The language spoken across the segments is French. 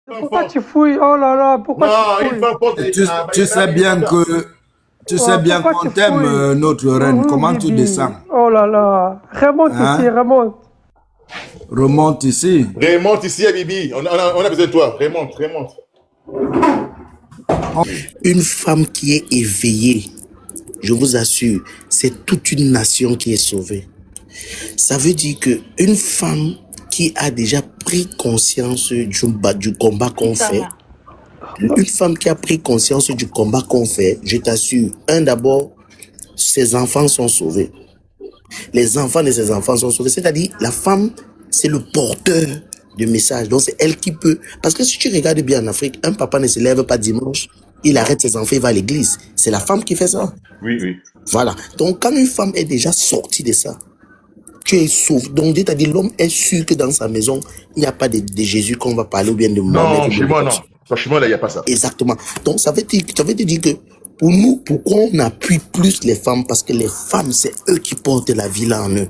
femme Pourquoi forte. tu fouilles? Oh là là, pourquoi tu Non, une fouilles? femme forte, Tu sais bien que tu sais bien Pourquoi tu qu'on t'aime, fouilles? notre reine. Comment tu Bibi. descends? Oh là là. Remonte ici, Hein? remonte. Remonte ici. remonte ici à Bibi. On a besoin de toi. Remonte, remonte. Une femme qui est éveillée, je vous assure, c'est toute une nation qui est sauvée. Ça veut dire que une femme qui a déjà pris conscience du combat qu'on fait, une femme qui a pris conscience du combat qu'on fait, je t'assure, d'abord, ses enfants sont sauvés. Les enfants de ses enfants sont sauvés. C'est-à-dire, la femme, c'est le porteur de message. Donc, c'est elle qui peut... Parce que si tu regardes bien en Afrique, un papa ne se lève pas dimanche, il arrête ses enfants, il va à l'église. C'est la femme qui fait ça. Oui, oui. Voilà. Donc, quand une femme est déjà sortie de ça, tu es sauvé. Donc, Dieu t'a dit, l'homme est sûr que dans sa maison, il n'y a pas de Jésus qu'on va parler ou bien de Mohamed. Non, chez moi, non. Franchement, là, il n'y a pas ça. Exactement. Donc, ça veut te dire que pour nous, pourquoi on appuie plus les femmes? Parce que les femmes, c'est eux qui portent la vie là en eux.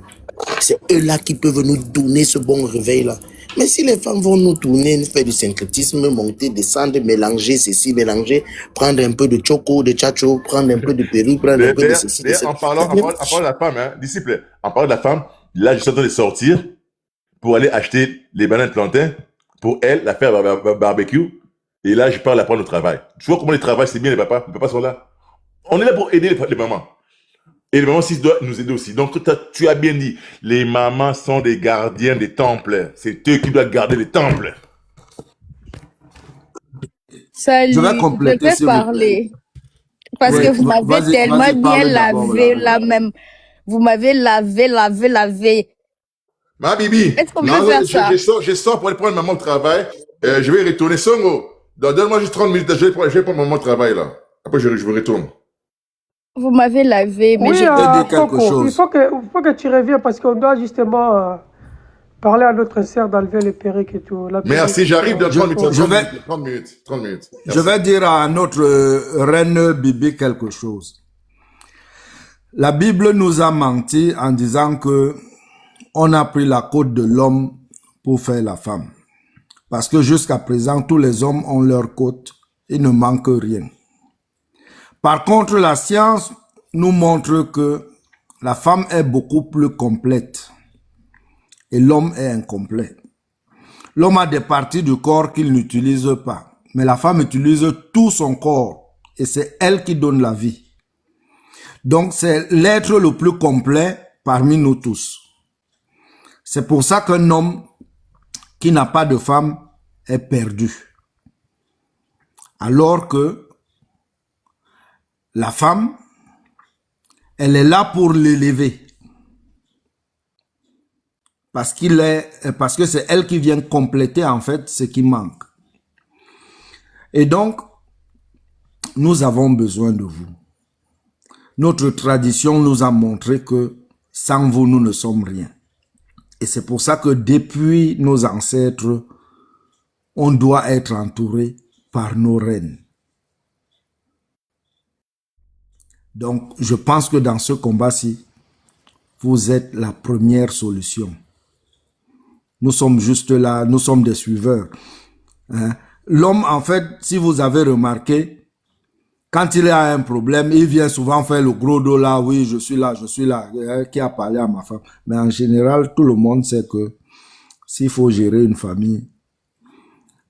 C'est eux-là qui peuvent nous donner ce bon réveil-là. Mais si les femmes vont nous tourner, faire du syncrétisme, monter, descendre, mélanger ceci, mélanger, prendre un peu de choco, de tchacho, prendre un peu de Pérou, prendre un peu de ceci, de cela. En parlant de la femme, hein, disciple, en parlant de la femme, là, je suis en train de sortir pour aller acheter les bananes plantains pour elle, la faire barbecue. Et là, je pars la prendre au travail. Tu vois comment les travail, c'est bien, les papas sont là. On est là pour aider les mamans. Et les mamans aussi doivent nous aider aussi. Donc, tu as bien dit, les mamans sont des gardiens des temples. C'est eux qui doivent garder les temples. Salut, Je vais compléter, je vais s'il vous parler. Parce Oui, que vous m'avez vas-y, tellement vas-y, bien parle d'abord, lavé là. là même. Vous m'avez lavé. Ma bibi, Est-ce qu'on peut faire ça? je sors pour aller prendre maman au travail. Je vais retourner. Songo, donne-moi juste 30 minutes. Je vais prendre maman au travail, là. Après, je retourne. Vous m'avez lavé, mais Oui, j'ai... Je vais dire quelque Coco, chose. il faut que tu reviennes parce qu'on doit justement parler à notre sœur d'enlever le perruque et tout. La Merci, perruque, j'arrive dans 30 minutes. je vais- 30 minutes. 30 minutes. Je vais dire à notre reine Bibi quelque chose. La Bible nous a menti en disant que on a pris la côte de l'homme pour faire la femme. Parce que jusqu'à présent, tous les hommes ont leur côte. Il ne manque rien. Par contre, la science nous montre que la femme est beaucoup plus complète et l'homme est incomplet. L'homme a des parties du corps qu'il n'utilise pas, mais la femme utilise tout son corps et c'est elle qui donne la vie. Donc, c'est l'être le plus complet parmi nous tous. C'est pour ça qu'un homme qui n'a pas de femme est perdu. Alors que la femme, elle est là pour l'élever. Parce que c'est elle qui vient compléter en fait ce qui manque. Et donc, nous avons besoin de vous. Notre tradition nous a montré que sans vous, nous ne sommes rien. Et c'est pour ça que depuis nos ancêtres, on doit être entouré par nos reines. Donc, je pense que dans ce combat-ci, vous êtes la première solution. Nous sommes juste là, nous sommes des suiveurs. Hein? L'homme, en fait, si vous avez remarqué, quand il a un problème, il vient souvent faire le gros dos là, oui, je suis là, qui a parlé à ma femme. Mais en général, tout le monde sait que s'il faut gérer une famille,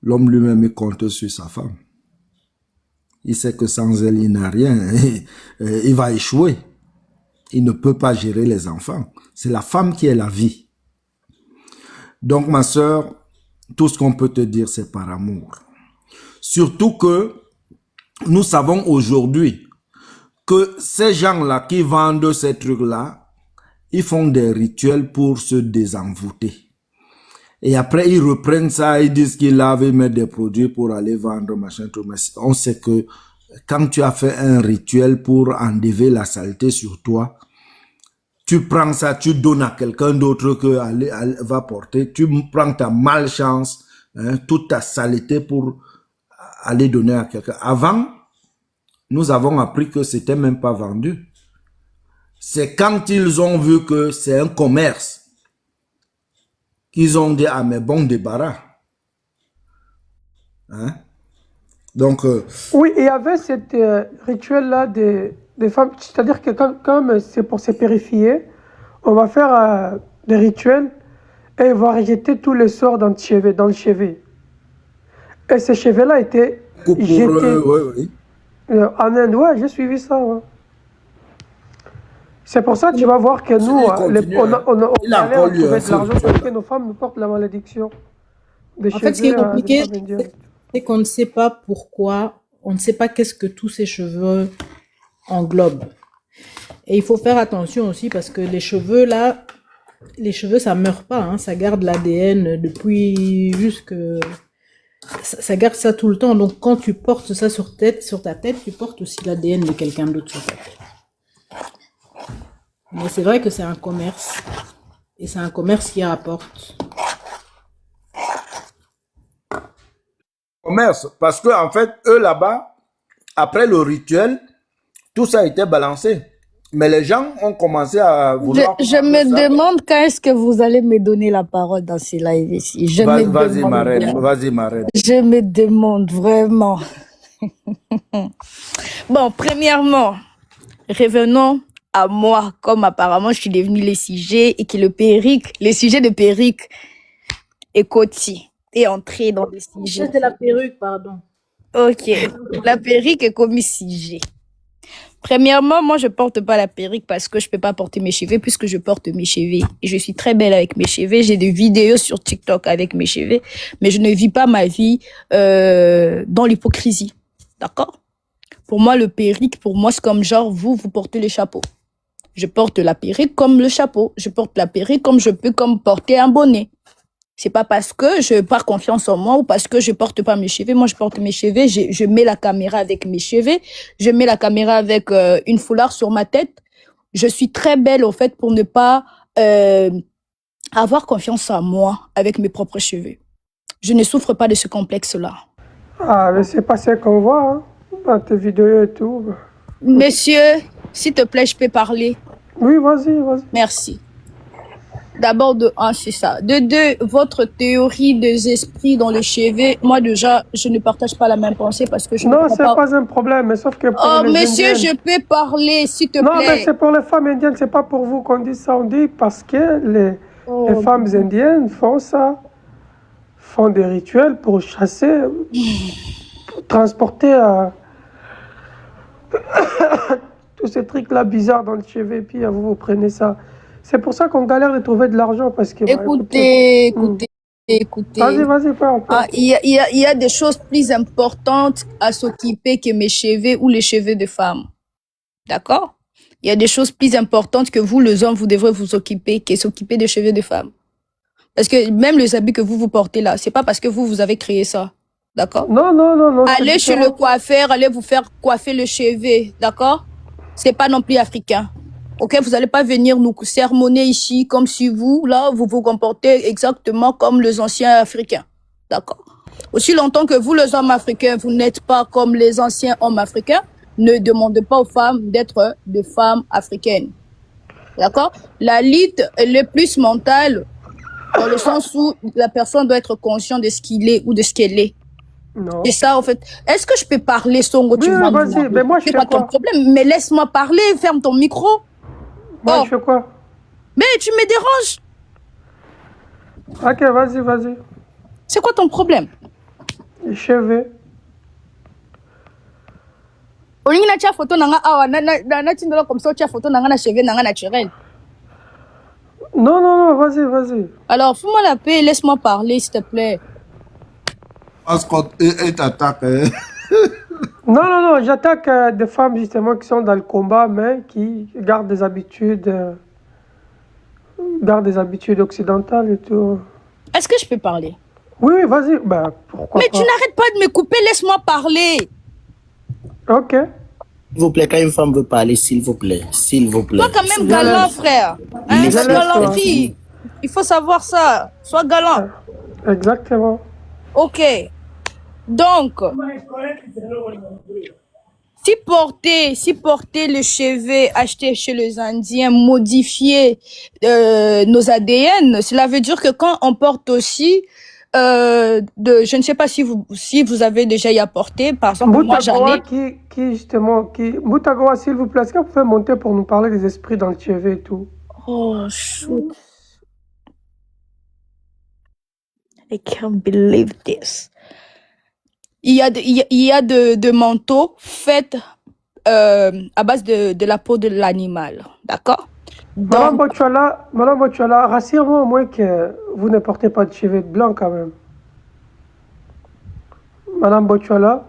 l'homme lui-même, il compte sur sa femme. Il sait que sans elle, il n'a rien. Il va échouer. Il ne peut pas gérer les enfants. C'est la femme qui est la vie. Donc, ma sœur, tout ce qu'on peut te dire, c'est par amour. Surtout que nous savons aujourd'hui que ces gens-là qui vendent ces trucs-là, ils font des rituels pour se désenvoûter. Et après, ils reprennent ça, ils disent qu'ils lavent, ils mettent des produits pour aller vendre, machin, tout. Mais on sait que quand tu as fait un rituel pour enlever la saleté sur toi, tu prends ça, tu donnes à quelqu'un d'autre que elle va porter, tu prends ta malchance, hein, toute ta saleté pour aller donner à quelqu'un. Avant, nous avons appris que c'était même pas vendu. C'est quand ils ont vu que c'est un commerce qu'ils ont dit, ah mais bon débarras. Hein? Donc, Oui, il y avait cette rituel-là des femmes, c'est-à-dire que comme c'est pour se purifier, on va faire des rituels et on va rejeter tous les sorts dans le chevet. Et ces cheveux-là étaient pour, jetés oui. en Inde. Ouais, j'ai suivi ça. Ouais. C'est pour ça que tu vas voir que nous, Il continue, on il a galère encore à lu trouver un de l'argent seul parce que rituel. nos femmes nous portent la malédiction des En fait, ce qui est cheveux des compliqué, femmes indiennes. c'est qu'on ne sait pas pourquoi, on ne sait pas qu'est-ce que tous ces cheveux englobent. Et il faut faire attention aussi parce que les cheveux, là, les cheveux, ça meurt pas, hein, ça garde l'ADN depuis jusque... Ça garde ça tout le temps. Donc, quand tu portes ça sur ta tête, tu portes aussi l'ADN de quelqu'un d'autre sur ta tête. Mais c'est vrai que c'est un commerce. Et c'est un commerce qui rapporte. Commerce, parce que en fait, eux là-bas, après le rituel, tout ça a été balancé. Mais les gens ont commencé à vouloir Je prendre me ça. demande quand est-ce que vous allez me donner la parole dans ces lives ici. Vas-y, ma reine, vas-y, ma reine. Je me demande vraiment. Bon, premièrement, revenons à moi, comme apparemment je suis devenue les sujets et que les sujets de perruque et Coty est entré dans les sujets. C'est la perruque, pardon. Ok, la perruque est comme sujet. Premièrement, moi, je porte pas la perruque parce que je peux pas porter mes cheveux puisque je porte mes cheveux. Et je suis très belle avec mes cheveux. J'ai des vidéos sur TikTok avec mes cheveux, mais je ne vis pas ma vie dans l'hypocrisie. D'accord? Pour moi, le perruque, pour moi, c'est comme genre, vous portez le chapeau. Je porte la perruque comme le chapeau. Je porte la perruque comme je peux comme porter un bonnet. C'est pas parce que je n'ai pas confiance en moi ou parce que je porte pas mes cheveux. Moi, je porte mes cheveux, je mets la caméra avec mes cheveux, je mets la caméra avec une foulard sur ma tête. Je suis très belle, au fait, pour ne pas avoir confiance en moi avec mes propres cheveux. Je ne souffre pas de ce complexe-là. Ah, mais c'est pas ça qu'on voit, hein, dans tes vidéos et tout. Monsieur, s'il te plaît, je peux parler. Oui, vas-y, vas-y. Merci. D'abord, de un, c'est ça. De deux, votre théorie des esprits dans les cheveux, moi déjà, je ne partage pas la même pensée parce que je ne Non, crois c'est pas. pas un problème, mais sauf que pour Oh, les monsieur, Indiennes... je peux parler, s'il te Non, mais plaît. c'est pour les femmes indiennes, c'est pas pour vous qu'on dit ça. On dit parce que les Oh, femmes indiennes font ça, font des rituels pour chasser, pour transporter tous ces trucs-là bizarres dans le cheveu, et puis vous prenez ça. C'est pour ça qu'on galère de trouver de l'argent, parce que... écoutez. Vas-y, parle. Ah, il y a des choses plus importantes à s'occuper que mes cheveux ou les cheveux de femmes. D'accord? Il y a des choses plus importantes que vous, les hommes, vous devrez vous occuper que s'occuper des cheveux de femmes. Parce que même les habits que vous portez là, c'est pas parce que vous avez créé ça. D'accord? Non. Allez chez le coiffeur, allez vous faire coiffer le cheveu. D'accord? C'est pas non plus africain. Ok, vous allez pas venir nous sermonner ici comme si vous, là, vous vous comportez exactement comme les anciens africains. D'accord? Aussi longtemps que vous, les hommes africains, vous n'êtes pas comme les anciens hommes africains, ne demandez pas aux femmes d'être des femmes africaines. D'accord? La lutte est plus mentale, dans le sens où la personne doit être consciente de ce qu'il est ou de ce qu'elle est. Non. Et ça, en fait, est-ce que je peux parler, Songo? Tu Oui, vois, vas-y, mais moi, je c'est fais pas ton quoi? problème, mais laisse-moi parler, ferme ton micro. Moi, Oh. je fais quoi? Mais tu me déranges. Ok, vas-y. C'est quoi ton problème? Les cheveux. Olingi na tia photo nanga awa na tindola comme ça tia photo nanga na cheveux nanga naturel. Non, vas-y. Alors, fous-moi la paix, laisse-moi parler s'il te plaît. Parce qu'on t'attaque. Hein. Non, j'attaque des femmes justement qui sont dans le combat, mais qui gardent des habitudes occidentales et tout. Est-ce que je peux parler? Oui, vas-y, bah pourquoi Mais pas. tu n'arrêtes pas de me couper, laisse-moi parler. Ok. S'il vous plaît, quand une femme veut parler, s'il vous plaît. Sois quand même galant, frère. Hein, Il est sois galant, galanterie. Il faut savoir ça. Sois galant. Exactement. Ok. Donc, si porter le cheveu acheté chez les Indiens, modifier nos ADN, cela veut dire que quand on porte aussi je ne sais pas si vous avez déjà y apporté. Par exemple, moi j'en Boutagoa, ai. Boutagoa, s'il vous plaît, est-ce que vous pouvez monter pour nous parler des esprits dans le TV et tout? Oh, shoot. I can't believe this. Il y a de manteaux faits à base de la peau de l'animal. D'accord? Madame Donc, Botuala, rassure-moi au moins que vous ne portez pas de cheveux blancs quand même. Madame Botuala,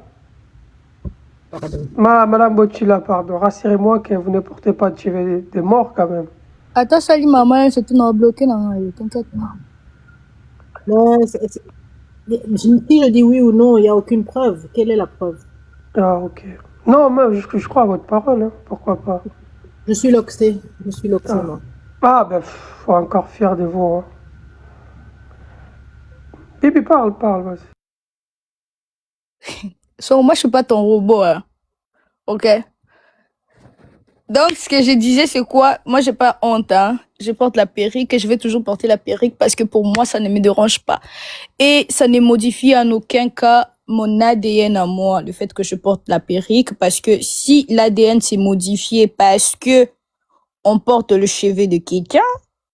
Madame Botuala, pardon, rassurez-moi que vous ne portez pas de cheveux de mort quand même. attends, salut maman, c'est tout bloqué, non, t'inquiète pas. Non, si je dis oui ou non, il n'y a aucune preuve. Quelle est la preuve? Ah, ok. Non, mais je crois à votre parole, hein. Pourquoi pas. Je suis loxé. Je suis loxé, Ah, moi. ben, faut encore fier de vous. Hein. Bibi, parle, vas-y. So, moi, je suis pas ton robot, hein. Ok? Donc, ce que je disais, c'est quoi? Moi, j'ai pas honte, hein. Je porte la perruque et je vais toujours porter la perruque parce que pour moi, ça ne me dérange pas. Et ça ne modifie en aucun cas mon ADN à moi, le fait que je porte la perruque, parce que si l'ADN s'est modifié parce que on porte le cheveu de quelqu'un,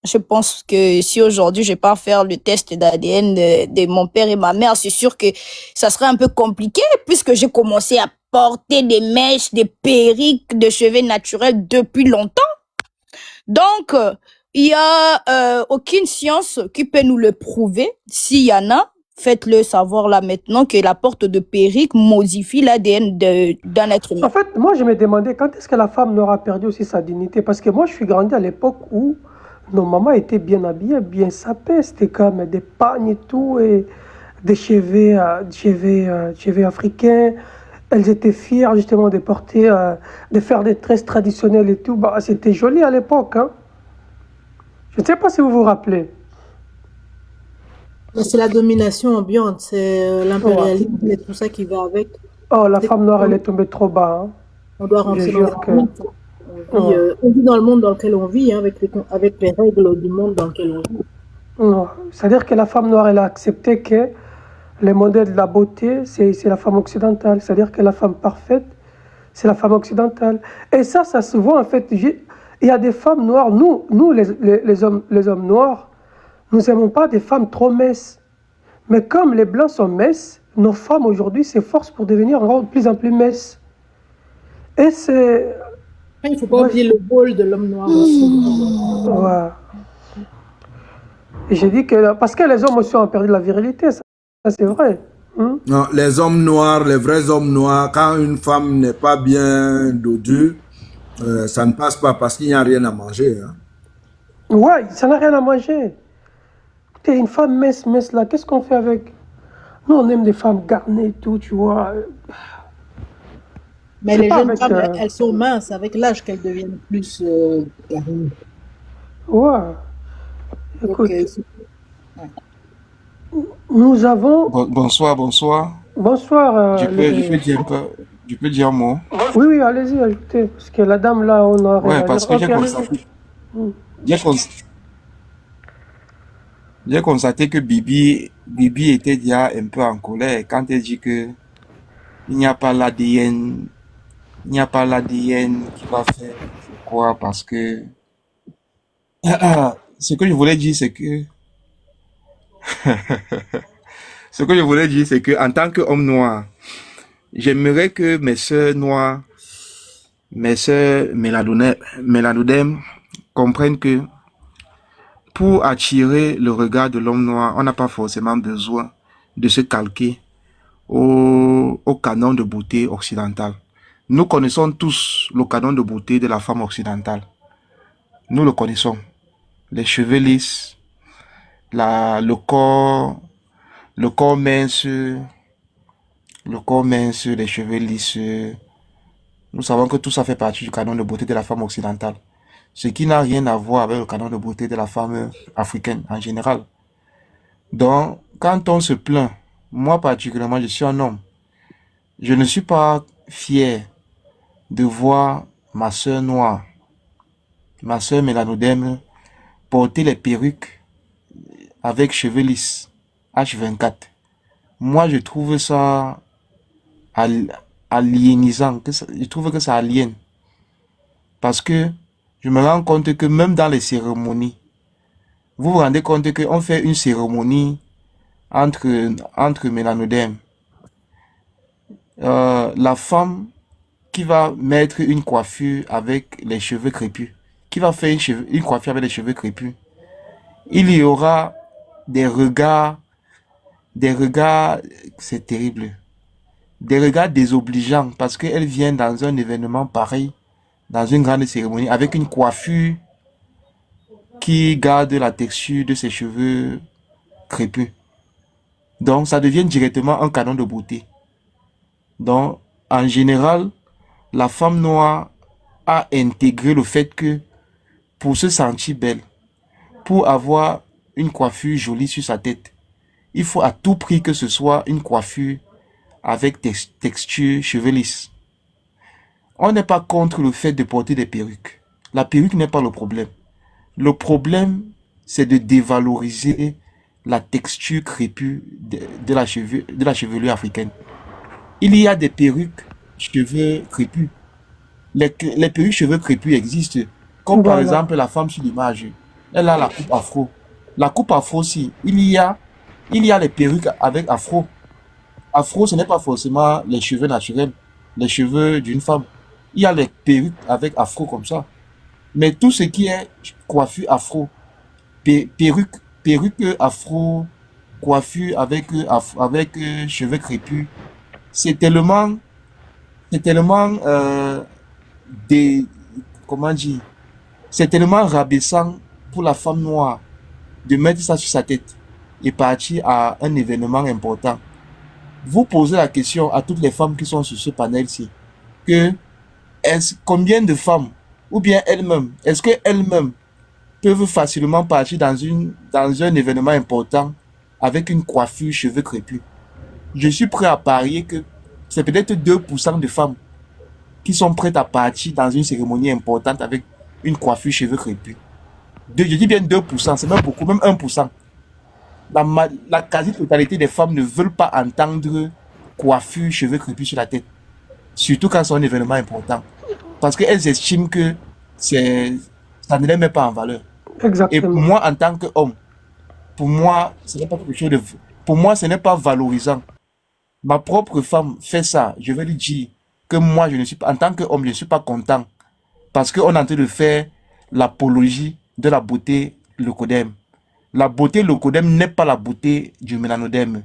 je pense que si aujourd'hui je pars faire le test d'ADN de mon père et ma mère, c'est sûr que ça serait un peu compliqué puisque j'ai commencé à porter des mèches, des perruques de cheveux naturels depuis longtemps. Donc, il y a aucune science qui peut nous le prouver. S'il y en a, faites-le savoir là maintenant que la porte de perruque modifie l'ADN d'un être humain. En fait, moi, je me demandais quand est-ce que la femme n'aura perdu aussi sa dignité. Parce que moi, je suis grandi à l'époque où nos mamans étaient bien habillées, bien sapées. C'était comme des pagnes et tout, et des cheveux africains. Elles étaient fières justement de porter, de faire des tresses traditionnelles et tout. Bah, c'était joli à l'époque. Hein. Je ne sais pas si vous vous rappelez. C'est la domination ambiante, c'est l'impérialisme et tout ça qui va avec. Oh, la femme noire, elle est tombée trop bas. Hein. On doit rentrer dans le monde. On vit dans le monde dans lequel on vit, hein, avec les règles du monde dans lequel on vit. Non. C'est-à-dire que la femme noire, elle a accepté que les modèles de la beauté, c'est la femme occidentale. C'est-à-dire que la femme parfaite, c'est la femme occidentale. Et ça se voit en fait. Il y a des femmes noires, nous les hommes noirs, nous n'aimons pas des femmes trop minces. Mais comme les blancs sont minces, nos femmes aujourd'hui s'efforcent pour devenir de plus en plus minces. Et c'est... Il ne faut pas oublier le rôle de l'homme noir aussi. Ouais. Et j'ai dit que... Parce que les hommes aussi ont perdu la virilité, ça c'est vrai. Non, les hommes noirs, les vrais hommes noirs, quand une femme n'est pas bien dodue, ça ne passe pas parce qu'il n'y a rien à manger. Hein. Ouais, ça n'a rien à manger. Écoutez, une femme mince là, qu'est-ce qu'on fait avec? Nous, on aime des femmes garnies et tout, tu vois. Mais les jeunes femmes, elles sont minces avec l'âge qu'elles deviennent plus garnies. Ouais. Écoute, nous avons... Bonsoir. Bonsoir. Je peux dire un mot? Oui, allez-y, ajoutez. Parce que la dame là, on a... Ouais, parce que j'ai constaté que Bibi était déjà un peu en colère quand elle dit que il n'y a pas l'ADN qui va faire quoi, parce que ce que je voulais dire, c'est que en tant qu'homme noir, j'aimerais que mes sœurs noires, mes sœurs mélanodèmes comprennent que pour attirer le regard de l'homme noir, on n'a pas forcément besoin de se calquer au canon de beauté occidental. Nous connaissons tous le canon de beauté de la femme occidentale. Nous le connaissons. Les cheveux lisses, le corps mince, les cheveux lisses. Nous savons que tout ça fait partie du canon de beauté de la femme occidentale. Ce qui n'a rien à voir avec le canon de beauté de la femme africaine en général. Donc, quand on se plaint, moi particulièrement, je suis un homme. Je ne suis pas fier de voir ma sœur noire, ma sœur mélanodème, porter les perruques avec cheveux lisses. H24. Moi, je trouve ça aliénisant. Je trouve que ça aliène. Parce que je me rends compte que même dans les cérémonies, vous vous rendez compte qu'on fait une cérémonie entre mélanodèmes. La femme qui va mettre une coiffure avec les cheveux crépus, qui va faire une coiffure avec les cheveux crépus, il y aura des regards, c'est terrible, des regards désobligeants parce qu'elle vient dans un événement pareil, dans une grande cérémonie, avec une coiffure qui garde la texture de ses cheveux crépus. Donc, ça devient directement un canon de beauté. Donc, en général, la femme noire a intégré le fait que pour se sentir belle, pour avoir une coiffure jolie sur sa tête, il faut à tout prix que ce soit une coiffure avec texture cheveux lisses. On n'est pas contre le fait de porter des perruques. La perruque n'est pas le problème. Le problème, c'est de dévaloriser la texture crépue de la chevelure africaine. Il y a des perruques cheveux crépus. Les perruques cheveux crépus existent. Comme par exemple la femme sur l'image. Elle a la coupe afro. La coupe afro aussi. Il y a les perruques avec afro. Afro, ce n'est pas forcément les cheveux naturels. Les cheveux d'une femme. Il y a les perruques avec afro comme ça. Mais tout ce qui est coiffure afro, perruque afro, coiffure avec cheveux crépus, c'est tellement comment dire, c'est tellement rabaissant pour la femme noire de mettre ça sur sa tête et partir à un événement important. Vous posez la question à toutes les femmes qui sont sur ce panel-ci, que combien de femmes, ou bien elles-mêmes, est-ce qu'elles-mêmes peuvent facilement partir dans un événement important avec une coiffure cheveux crépus? Je suis prêt à parier que c'est peut-être 2% de femmes qui sont prêtes à partir dans une cérémonie importante avec une coiffure cheveux crépus. Je dis bien 2%, c'est même beaucoup, même 1%. La quasi-totalité des femmes ne veulent pas entendre coiffure cheveux crépus sur la tête. Surtout quand c'est un événement important. Parce qu'elles estiment que ça ne les met pas en valeur. Exactement. Et moi, en tant qu'homme, pour moi, ce n'est pas quelque chose de... Pour moi, ce n'est pas valorisant. Ma propre femme fait ça. Je vais lui dire que moi, je ne suis pas... En tant qu'homme, je ne suis pas content. Parce qu'on est en train de faire l'apologie de la beauté leucodème. La beauté leucodème n'est pas la beauté du mélanodème.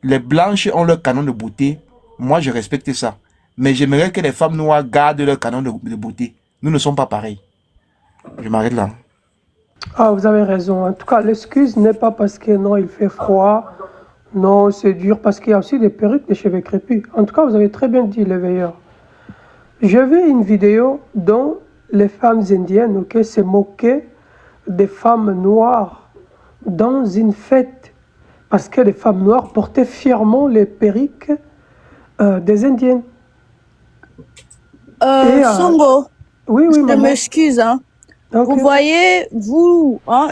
Les blanches ont leur canon de beauté. Moi, je respecte ça. Mais j'aimerais que les femmes noires gardent leur canon de beauté. Nous ne sommes pas pareils. Je m'arrête là. Ah, vous avez raison. En tout cas, l'excuse n'est pas parce que non, il fait froid, non, c'est dur, parce qu'il y a aussi des perruques, des cheveux crépus. En tout cas, vous avez très bien dit, les veilleurs. J'ai vu une vidéo dont les femmes indiennes, se moquaient des femmes noires dans une fête, parce que les femmes noires portaient fièrement les perruques des Indiennes. Songo, Oui, je maman. m'excuse, hein. Ok. Vous voyez,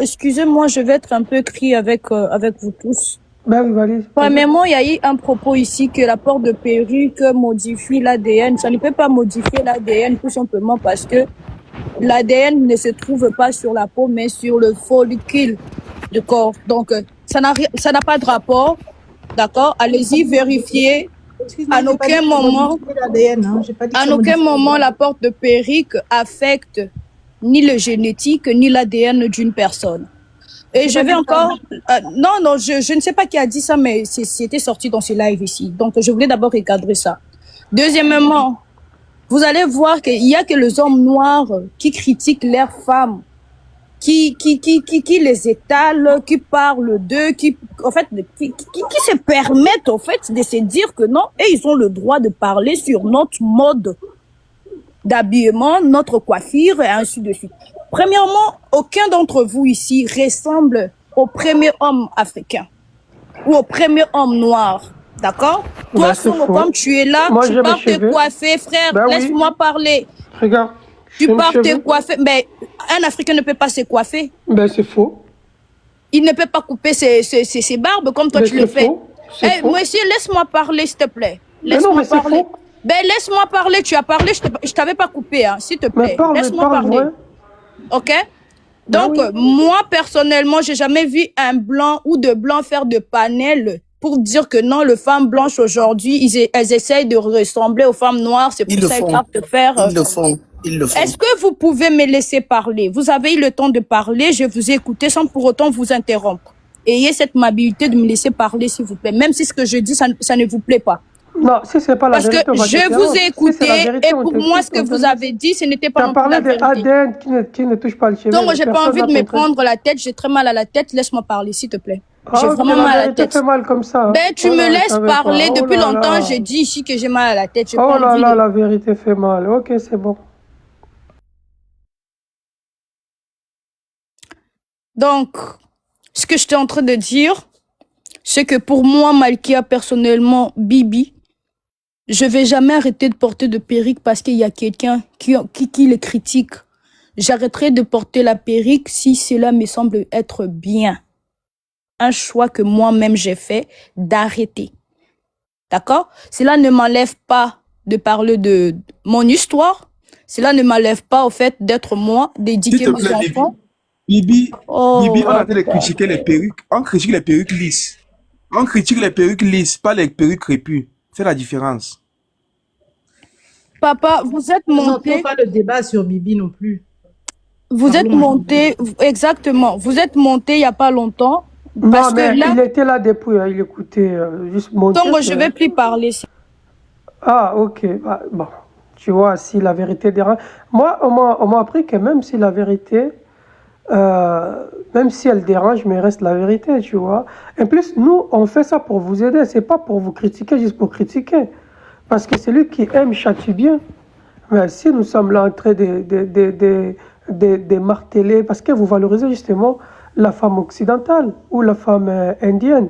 excusez-moi, je vais être un peu cri avec vous tous. Ben oui, allez. Premièrement, il y a eu un propos ici que l'apport de perruque modifie l'ADN. Ça ne peut pas modifier l'ADN tout simplement parce que l'ADN ne se trouve pas sur la peau, mais sur le follicule du corps. Donc, ça n'a pas de rapport. D'accord? Allez-y, vérifiez. Excuse-moi, À j'ai pas aucun dit que ça moment, modifiait l'ADN, hein. J'ai pas dit que à ça aucun modifiait moment, l'ADN. l'apport de perruque affecte ni le génétique, ni l'ADN d'une personne. Et je pas vais dit ça. encore... non, je ne sais pas qui a dit ça, mais c'était sorti dans ce live ici. Donc, je voulais d'abord recadrer ça. Deuxièmement, vous allez voir qu'il y a que les hommes noirs qui critiquent leurs femmes, qui les étalent, qui parlent d'eux, qui se permettent, en fait, de se dire que non, et ils ont le droit de parler sur notre mode d'habillement, notre coiffure, et ainsi de suite. Premièrement, aucun d'entre vous ici ressemble au premier homme africain ou au premier homme noir. D'accord? Toi, Ben, c'est Songo, faux. comme tu es là, Moi, tu j'ai mes pars te cheveux. coiffer, frère. Ben oui. Laisse-moi parler. Regarde. Tu j'ai mes pars te cheveux. coiffer. Mais un Africain ne peut pas se coiffer. Ben c'est faux. il ne peut pas couper ses barbes comme toi Mais tu le c'est fais. faux. C'est Eh, faux. monsieur, laisse-moi parler, s'il te plaît. Mais non, Laisse-moi mais c'est parler. faux. Ben, laisse-moi parler. Tu as parlé, je t'avais pas coupé, hein, s'il te Mais plaît. parle, Laisse-moi parle parler. moins. OK? Ben Donc, oui. moi, personnellement, j'ai jamais vu un blanc ou de blancs faire de panel pour dire que non, les femmes blanches aujourd'hui, elles essayent de ressembler aux femmes noires. C'est Ils pour le ça qu'ils font. savent te faire. Ils le font. Ils le font. Est-ce que vous pouvez me laisser parler? Vous avez eu le temps de parler, je vous ai écouté sans pour autant vous interrompre. Ayez cette amabilité de me laisser parler, s'il vous plaît, même si ce que je dis, ça ne vous plaît pas. Non, si c'est pas la Parce que vérité, on va je te vous ai faire. Si c'est écouté la vérité, et on pour t'écoute, moi, ce que on vous te avez dit, ce n'était Tu pas as non plus parlé la de vérité. ADN qui ne touche pas le cheveu. Donc, mais j'ai pas personne envie n'a de me compris. prendre la tête, j'ai très mal à la tête, laisse-moi parler, s'il te plaît. J'ai Ah, ok, vraiment la mal à la vérité tête. fait mal comme ça. Hein. Ben, tu Oh me là, je laisses savais pas. parler. Oh Depuis là longtemps, là. j'ai dit ici que j'ai mal à la tête. J'ai Oh pas là envie là, de... la vérité fait mal. Ok, c'est bon. Donc, ce que j'étais en train de dire, c'est que pour moi, Malkia, personnellement, Bibi, je vais jamais arrêter de porter de perruque parce qu'il y a quelqu'un qui les critique. J'arrêterai de porter la perruque si cela me semble être bien. Un choix que moi-même j'ai fait d'arrêter. D'accord? Cela ne m'enlève pas de parler de mon histoire. Cela ne m'enlève pas au fait d'être moi, S'il d'éduquer te mes plaît, enfants. Bibi, Oh, on a de critiquer les perruques. On critique les perruques lisses. On critique les perruques lisses, pas les perruques crépues. C'est la différence. papa, vous êtes Nous n'entrons monté, pas le débat sur Bibi non plus. vous êtes Parlons monté, exactement, vous êtes monté il y a pas longtemps. Parce Non, que mais là, il était là depuis. Hein, il écoutait juste monter. donc je vais plus parler. Ah, ok. Ah, bon, tu vois, si la vérité dérange. Moi, on m'a appris que même si la vérité, même si elle dérange, mais reste la vérité, tu vois. En plus, nous, on fait ça pour vous aider. C'est pas pour vous critiquer, juste pour critiquer. Parce que celui qui aime châtie bien. Mais si nous sommes là en train de marteler, parce que vous valorisez justement la femme occidentale ou la femme indienne.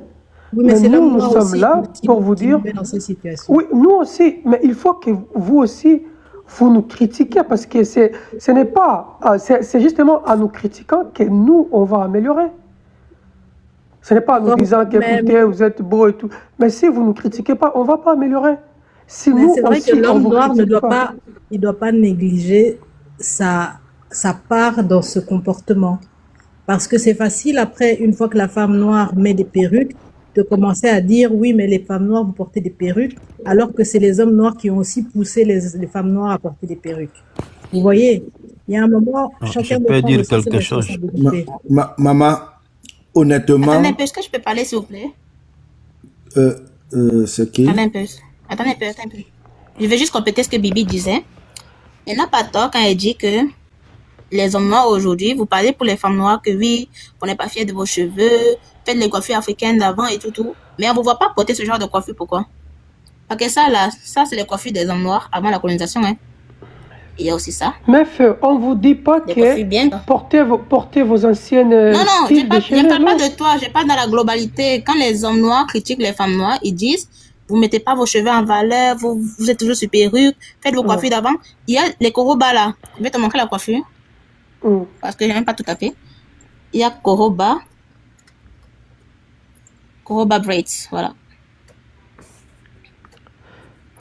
Oui, mais Mais c'est nous, l'homme nous noir sommes aussi là pour vous qui nous dire. met dans ces situations. Oui, nous aussi, mais il faut que vous aussi, vous nous critiquiez parce que ce n'est pas, c'est justement en nous critiquant que nous, on va améliorer. Ce n'est pas en nous Comme disant qu'écoutez, même, vous êtes beau et tout. Mais si vous ne nous critiquez pas, on ne va pas améliorer. Si mais nous c'est vrai que aussi, on l'homme vous noir ne critique doit pas. pas, il doit pas négliger sa part dans ce comportement. Parce que c'est facile après, une fois que la femme noire met des perruques, de commencer à dire oui, mais les femmes noires vous portez des perruques, alors que c'est les hommes noirs qui ont aussi poussé les femmes noires à porter des perruques. Vous voyez, il y a un moment, Je chacun peux doit prendre dire aussi ses quelque chose. responsabilités. Maman, honnêtement, Attendez un peu, est-ce que je peux parler, s'il vous plaît? c'est qui? Attendez un peu. Attendez un peu, attendez un peu. Je vais juste compléter ce que Bibi disait. Elle n'a pas tort quand elle dit que les hommes noirs aujourd'hui, vous parlez pour les femmes noires que oui, on n'est pas fiers de vos cheveux, faites les coiffures africaines d'avant et tout. Mais on ne vous voit pas porter ce genre de coiffure, pourquoi? Parce que ça, là, ça, c'est les coiffures des hommes noirs avant la colonisation, hein. Il y a aussi ça. Mais on ne vous dit pas Des coiffures que bien. portez vos anciennes Non, non, styles de je cheveux, parle pas non. de toi, je parle dans la globalité. Quand les hommes noirs critiquent les femmes noires, ils disent, vous mettez pas vos cheveux en valeur, vous êtes toujours sur perruque, faites vos Ouais. coiffures d'avant. Il y a les Koroba là. Je vais te montrer la coiffure, Mm. parce que je n'aime pas tout à fait. Il y a Koroba braids, voilà.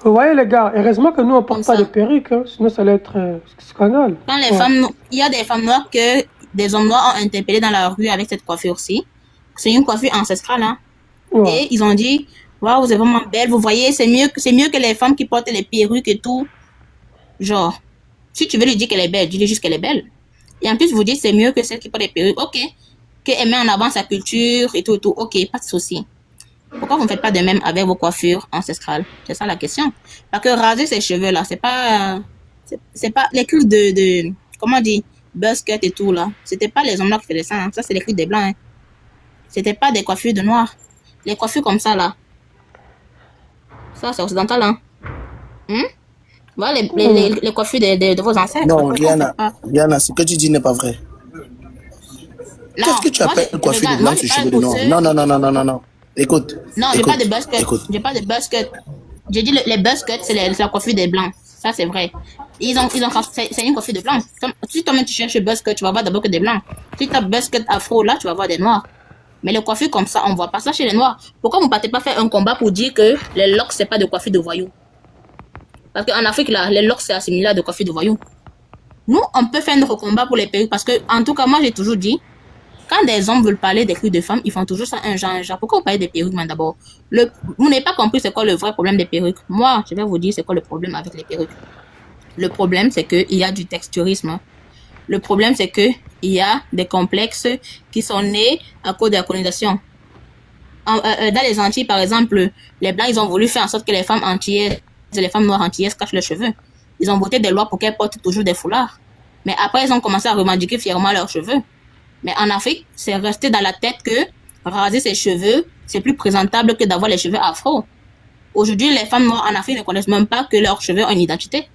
Vous voyez les gars, heureusement que nous on porte Comme pas de ça. perruques, hein, sinon ça allait être scandale. Quand les Ouais. femmes, il y a des femmes noires que des hommes noirs ont interpellé dans la rue avec cette coiffure-ci. C'est une coiffure ancestrale, hein. Ouais. Et ils ont dit, waouh, vous êtes vraiment belle, vous voyez, c'est mieux que les femmes qui portent les perruques et tout. Genre, si tu veux lui dire qu'elle est belle, dis-lui juste qu'elle est belle. Et en plus, vous dites, c'est mieux que celle qui porte les perruques. Ok. Qu'elle met en avant sa culture et tout. Ok, pas de souci. Pourquoi vous ne faites pas de même avec vos coiffures ancestrales? C'est ça la question. Parce que raser ses cheveux là, c'est pas les trucs comment on dit, buzz cut et tout là. C'était pas les hommes noirs qui faisaient ça, hein. Ça c'est les trucs des blancs, hein. C'était pas des coiffures de noirs. Les coiffures comme ça là. Ça c'est occidental, hein. Voilà les coiffures de vos ancêtres. Non, Pourquoi on Rihanna, fait pas? Rihanna, ce que tu dis n'est pas vrai. Non, Qu'est-ce que tu moi, appelles coiffure de regarde, blanc moi, sur je parle cheveux de pour noir? ceux- Non, non, non, non, non, non, non. Écoute. Non, j'ai écoute, pas de buzz cut. écoute. J'ai pas de buzz cut. J'ai dit les buzz cut, c'est la coiffure des blancs. Ça, c'est vrai. C'est une coiffure de blancs. Si toi-même tu cherches buzz cut, tu vas voir d'abord que des blancs. Si tu as buzz cut afro, là, tu vas voir des noirs. Mais les coiffures comme ça, on voit pas ça chez les Noirs. Pourquoi vous ne partez pas faire un combat pour dire que les locks, c'est pas de coiffure de voyous? Parce qu'en Afrique, là, les locks, c'est assimilé à de coiffure de voyous. Nous, on peut faire notre combat pour les perruques parce que, en tout cas, moi, j'ai toujours dit, quand des hommes veulent parler des trucs de femmes, ils font toujours ça un genre. Pourquoi vous parlez des perruques, man, d'abord? Vous n'avez pas compris c'est quoi le vrai problème des perruques. Moi, je vais vous dire c'est quoi le problème avec les perruques. Le problème, c'est qu'il y a du texturisme. Le problème, c'est qu'il y a des complexes qui sont nés à cause de la colonisation. Dans les Antilles, par exemple, les Blancs, ils ont voulu faire en sorte que les femmes antillaises, les femmes noires antillaises cachent leurs cheveux. Ils ont voté des lois pour qu'elles portent toujours des foulards. Mais après, ils ont commencé à revendiquer fièrement leurs cheveux. Mais en Afrique, c'est resté dans la tête que raser ses cheveux, c'est plus présentable que d'avoir les cheveux afro. Aujourd'hui, les femmes noires en Afrique ne connaissent même pas que leurs cheveux ont une identité.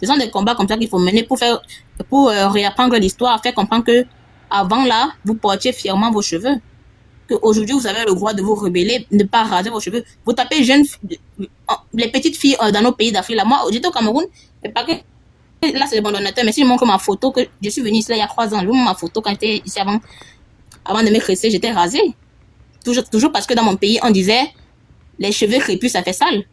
Ce sont des combats comme ça qu'il faut mener pour réapprendre l'histoire, faire comprendre que avant là, vous portiez fièrement vos cheveux. Qu'aujourd'hui, vous avez le droit de vous rebeller, ne pas raser vos cheveux. Vous tapez les petites filles dans nos pays d'Afrique. Là, moi, j'étais au Cameroun, et pas que là, c'est le bon donateur, mais si je montre ma photo, que je suis venue ici là, il y a 3 ans, je vous montre ma photo quand j'étais ici avant de me cresser, j'étais rasée. Toujours parce que dans mon pays, on disait, les cheveux crépus, ça fait sale.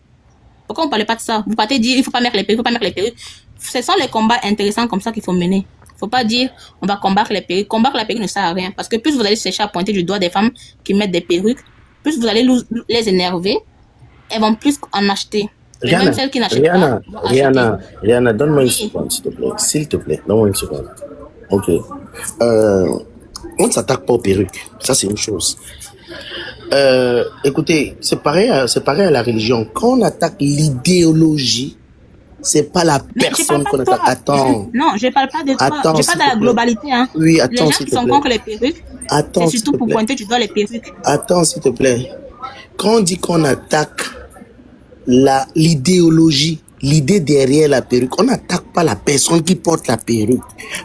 Pourquoi on ne parlait pas de ça? Vous partez dire, il ne faut pas mettre les perruques, il ne faut pas mettre les perruques. Ce sont les combats intéressants comme ça qu'il faut mener. Il ne faut pas dire, on va combattre les perruques. Combattre la perruque ne sert à rien. Parce que plus vous allez chercher à pointer du doigt des femmes qui mettent des perruques, plus vous allez les énerver, elles vont plus en acheter. Et même celles qui n'achètent pas vont acheter. Rihanna, donne-moi une Oui. seconde, s'il te plaît. S'il te plaît, donne-moi une seconde. Ok. On ne s'attaque pas aux perruques. Ça, c'est une chose. Écoutez, c'est pareil à la religion. Quand on attaque l'idéologie, c'est pas la Mais je personne parle qu'on pas de attaque. toi. Attends. Non, je parle pas de toi. Attends, Je s'il parle de te la plaît. globalité. Hein. Oui, Les attends, gens s'il qui te sont plaît. contre les perruques, Attends, c'est s'il surtout te pour plaît. pointer du doigt les perruques. Attends, s'il te plaît. Quand on dit qu'on attaque l'idéologie, l'idée derrière la perruque, on n'attaque pas la personne qui porte la perruque.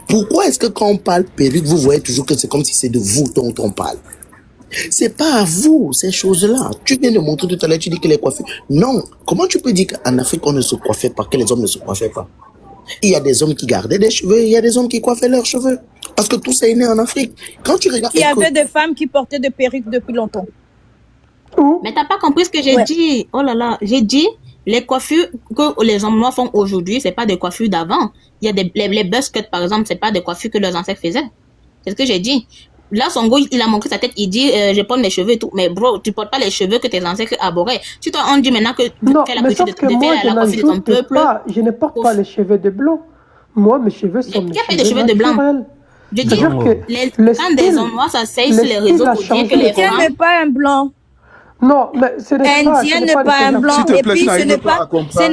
Pourquoi est-ce que quand on parle perruque, vous voyez toujours que c'est comme si c'est de vous dont on parle? C'est pas à vous, ces choses-là. Tu viens de montrer tout à l'heure, tu dis que les coiffures. Non. Comment tu peux dire qu'en Afrique, on ne se coiffait pas, que les hommes ne se coiffaient pas? Il y a des hommes qui gardaient des cheveux, il y a des hommes qui coiffaient leurs cheveux. Parce que tout ça est né en Afrique. Quand tu regardes... Il y avait des femmes qui portaient des perruques depuis longtemps. Mais t'as pas compris ce que j'ai dit. Oh là là, j'ai dit, les coiffures que les hommes noirs font aujourd'hui, c'est pas des coiffures d'avant. Il y a les buzz cuts, par exemple, c'est pas des coiffures que leurs ancêtres faisaient. C'est ce que j'ai dit. Là, Songo, il a montré sa tête, il dit, je porte mes cheveux et tout. Mais bro, tu portes pas les cheveux que tes ancêtres abhorraient. Si toi, on dit maintenant que Non, fais la mais couture sauf que moi, je la coiffure de ton n'ajoute peuple. pas, je ne porte pas les cheveux de blanc. Moi, mes cheveux sont mes Qui a fait des cheveux cheveux de blanc? naturels. Je dis, C'est-à-dire que le quand des style, hommes noirs s'asseyent le sur les style réseaux a pour dire changé. que les Indien femmes... n'est pas un blanc. Non, mais ce n'est pas, Indien n'est pas un des blanc. S'il te Et plaît, puis, tu ce n'arrives n'est pas à pas, comprendre. ce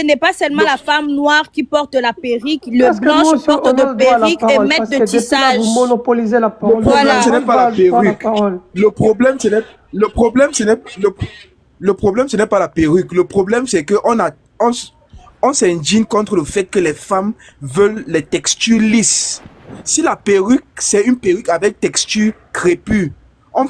n'est pas seulement la femme noire qui porte la perruque. Le Parce que blanc moi aussi, porte on a de le droit à la perruque et parole, met parce de que depuis là, tissage. vous monopolisez la parole. Le problème, Voilà. ce n'est pas la Moi, je parle perruque. parole. Le problème, ce n'est pas la perruque. Le problème, c'est que on s'indigne contre le fait que les femmes veulent les textures lisses. Si la perruque, c'est une perruque avec texture crépue, on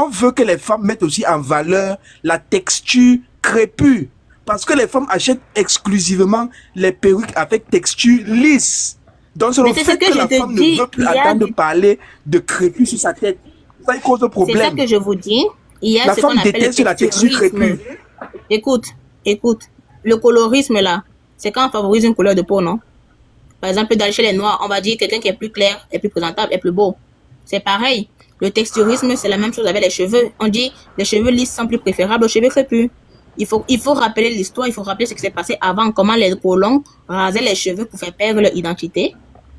veut que les femmes mettent aussi en valeur la texture crépue. Parce que les femmes achètent exclusivement les perruques avec texture lisse. Donc c'est le Mais c'est fait ce que que je la te femme dis, ne veut plus il y a attendre de des- parler de crépue sur sa tête. Ça cause de C'est ça problème. que je vous dis. Il y a La ce qu'on femme appelle déteste le la texture texturisme. crépue. Écoute. Le colorisme, là, c'est quand on favorise une couleur de peau, non? Par exemple, dans chez les noirs, on va dire quelqu'un qui est plus clair, est plus présentable, est plus beau. C'est pareil. Le texturisme, c'est la même chose avec les cheveux. On dit les cheveux lisses sont plus préférables aux cheveux crépus. Il faut rappeler l'histoire, il faut rappeler ce qui s'est passé avant, comment les colons rasaient les cheveux pour faire perdre leur identité,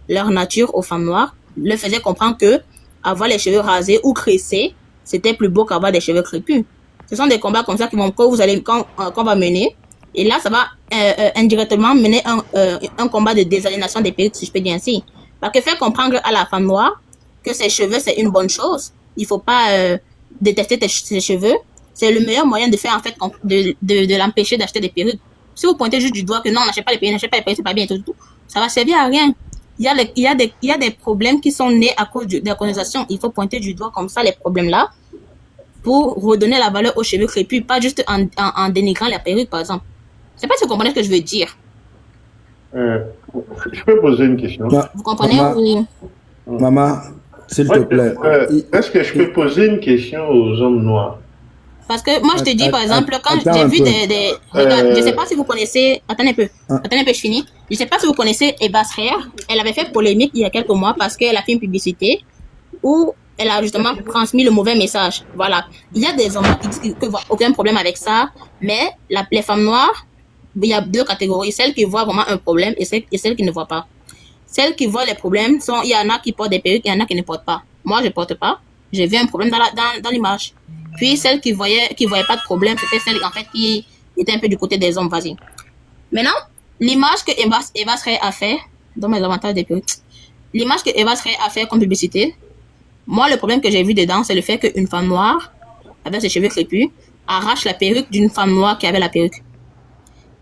leur nature aux femmes noires, leur faisaient comprendre que avoir les cheveux rasés ou cressés, c'était plus beau qu'avoir des cheveux crépus. Ce sont des combats comme ça qu'on va mener. Et là, ça va indirectement mener un combat de désaliénation des perruques, si je peux dire ainsi. Parce que faire comprendre à la femme noire que ses cheveux, c'est une bonne chose. Il faut pas détester ses cheveux. C'est le meilleur moyen de faire, en fait, de l'empêcher d'acheter des perruques. Si vous pointez juste du doigt que non, n'achetez pas les perruques, c'est pas bien, tout, ça va servir à rien. Il y a des problèmes qui sont nés à cause de la colonisation. Il faut pointer du doigt comme ça les problèmes-là pour redonner la valeur aux cheveux crépus, pas juste en dénigrant la perruque, par exemple. C'est pas ce que vous comprenez ce que je veux dire. Je peux poser une question? Ma- Vous comprenez Maman, ou... maman, S'il te Ouais, plaît. est-ce que je peux poser une question aux hommes noirs? Parce que moi, je te dis, par exemple, quand Attends j'ai un vu peu. Regarde, je sais Euh, pas si vous connaissez... Attendez un peu. Attendez un peu, je finis. Je sais pas si vous connaissez Eva Schreier. Elle avait fait polémique il y a quelques mois parce qu'elle a fait une publicité où elle a justement transmis le mauvais message. Voilà. Il y a des hommes qui disent qu'il n'y a aucun problème avec ça, mais les femmes noires, il y a deux catégories. Celles qui voient vraiment un problème et celles qui ne voient pas. Celles qui voient les problèmes il y en a qui portent des perruques, il y en a qui ne portent pas. Moi, je ne porte pas. J'ai vu un problème dans l'image. Puis celles qui voyaient pas de problème, c'était celles en fait qui étaient un peu du côté des hommes. Vas-y. Maintenant, l'image que Eva Schreier a fait, dans mes avantages des perruques, l'image que Eva Schreier a fait comme publicité, moi, le problème que j'ai vu dedans, c'est le fait qu'une femme noire, avec ses cheveux crépus, arrache la perruque d'une femme noire qui avait la perruque.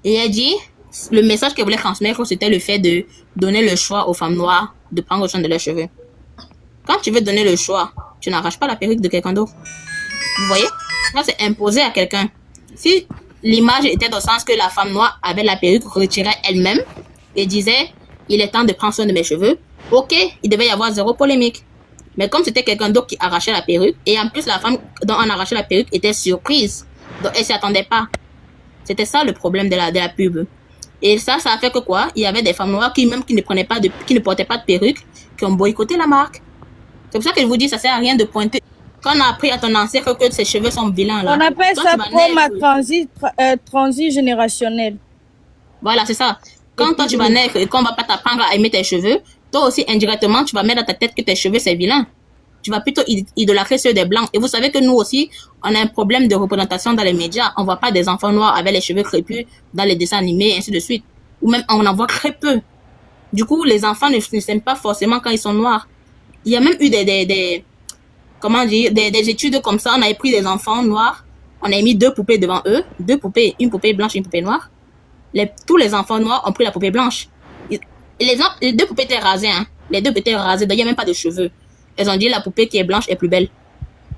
Et elle dit, le message qu'elle voulait transmettre, c'était le fait de donner le choix aux femmes noires de prendre soin de leurs cheveux. Quand tu veux donner le choix, tu n'arraches pas la perruque de quelqu'un d'autre. Vous voyez? Ça, c'est imposé à quelqu'un. Si l'image était dans le sens que la femme noire avait la perruque retirée elle-même et disait, il est temps de prendre soin de mes cheveux, ok, il devait y avoir zéro polémique. Mais comme c'était quelqu'un d'autre qui arrachait la perruque, et en plus la femme dont on arrachait la perruque était surprise, donc elle s'y attendait pas. C'était ça le problème de la pub. Et ça a fait que quoi? Il y avait des femmes noires qui ne portaient pas de perruque, qui ont boycotté la marque. C'est pour ça que je vous dis, ça sert à rien de pointer. Quand on a appris à ton ancêtre que ses cheveux sont vilains là. On appelle quand ça tu vas naître- transit générationnel. Voilà, c'est ça. Quand toi tu vas naître et qu'on va pas t'apprendre à aimer tes cheveux, toi aussi indirectement tu vas mettre dans ta tête que tes cheveux c'est vilain. Tu vas plutôt idolâtrer ceux des blancs. Et vous savez que nous aussi, on a un problème de représentation dans les médias. On voit pas des enfants noirs avec les cheveux crépus dans les dessins animés, ainsi de suite. Ou même on en voit très peu. Du coup, les enfants ne s'aiment pas forcément quand ils sont noirs. Il y a même eu des études comme ça. On avait pris des enfants noirs, on a mis deux poupées devant eux, deux poupées, une poupée blanche et une poupée noire. Tous les enfants noirs ont pris la poupée blanche. Les deux poupées étaient rasées, hein. Les deux étaient rasées, d'ailleurs, il n'y a même pas de cheveux. Elles ont dit la poupée qui est blanche est plus belle.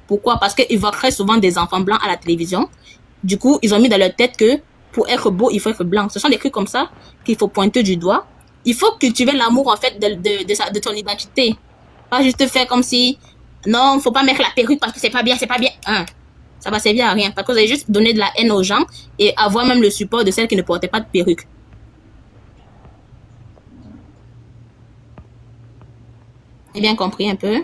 Pourquoi? Parce qu'ils voient très souvent des enfants blancs à la télévision. Du coup, ils ont mis dans leur tête que pour être beau, il faut être blanc. Ce sont des trucs comme ça qu'il faut pointer du doigt. Il faut cultiver l'amour, en fait, de ton identité. Pas juste faire comme si, non, faut pas mettre la perruque parce que c'est pas bien, c'est pas bien. Hein. Ça va servir à rien. Parce que vous allez juste donner de la haine aux gens et avoir même le support de celles qui ne portaient pas de perruque. J'ai bien compris un peu.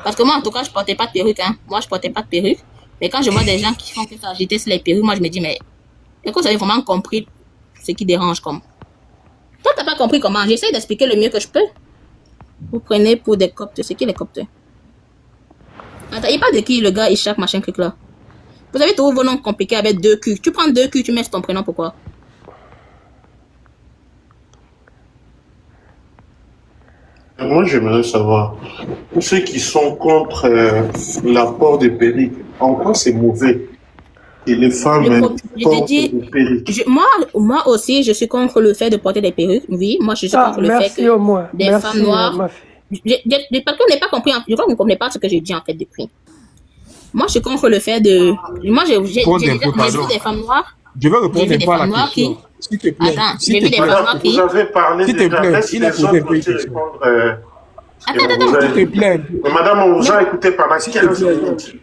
Parce que moi, en tout cas, je portais pas de perruque. Hein. Moi, je portais pas de perruque. Mais quand je vois des gens qui font que s'agiter sur les perruques, moi, je me dis, mais est-ce que vous avez vraiment compris ce qui dérange comme? Toi, t'as pas compris comment? J'essaie d'expliquer le mieux que je peux. Vous prenez pour des coptes. C'est qui les coptes? Attends, il parle de qui le gars, Ishak, machin, truc là. Vous avez tous vos noms compliqués avec deux Q. Tu prends deux Q, tu mets ton prénom, pourquoi? Moi, j'aimerais savoir, pour ceux qui sont contre l'apport des perruques, en quoi c'est mauvais que les femmes Je te portent dis, des perruques? moi aussi, je suis contre le fait de porter des perruques. Oui, moi, je suis contre le fait merci que au moins. des Merci, femmes noires. ma fille. Parce qu'on n'est pas compris. Je crois que vous ne comprenez pas ce que j'ai dit en fait depuis. Moi, je suis contre le fait de. Moi, j'ai vu des femmes noires. Je vais J'ai répondre vu un des peu à femmes la noires qui. question. S'il te plaît. Attends, S'il j'ai te vu des plaît. femmes noires Vous qui. avez parlé S'il te déjà. plaît, Laisse il a les posé un autres peu une aussi question. répondre. Attends. S'il te plaît. Mais madame, on vous a écouté pendant S'il te 15 plaît. minutes.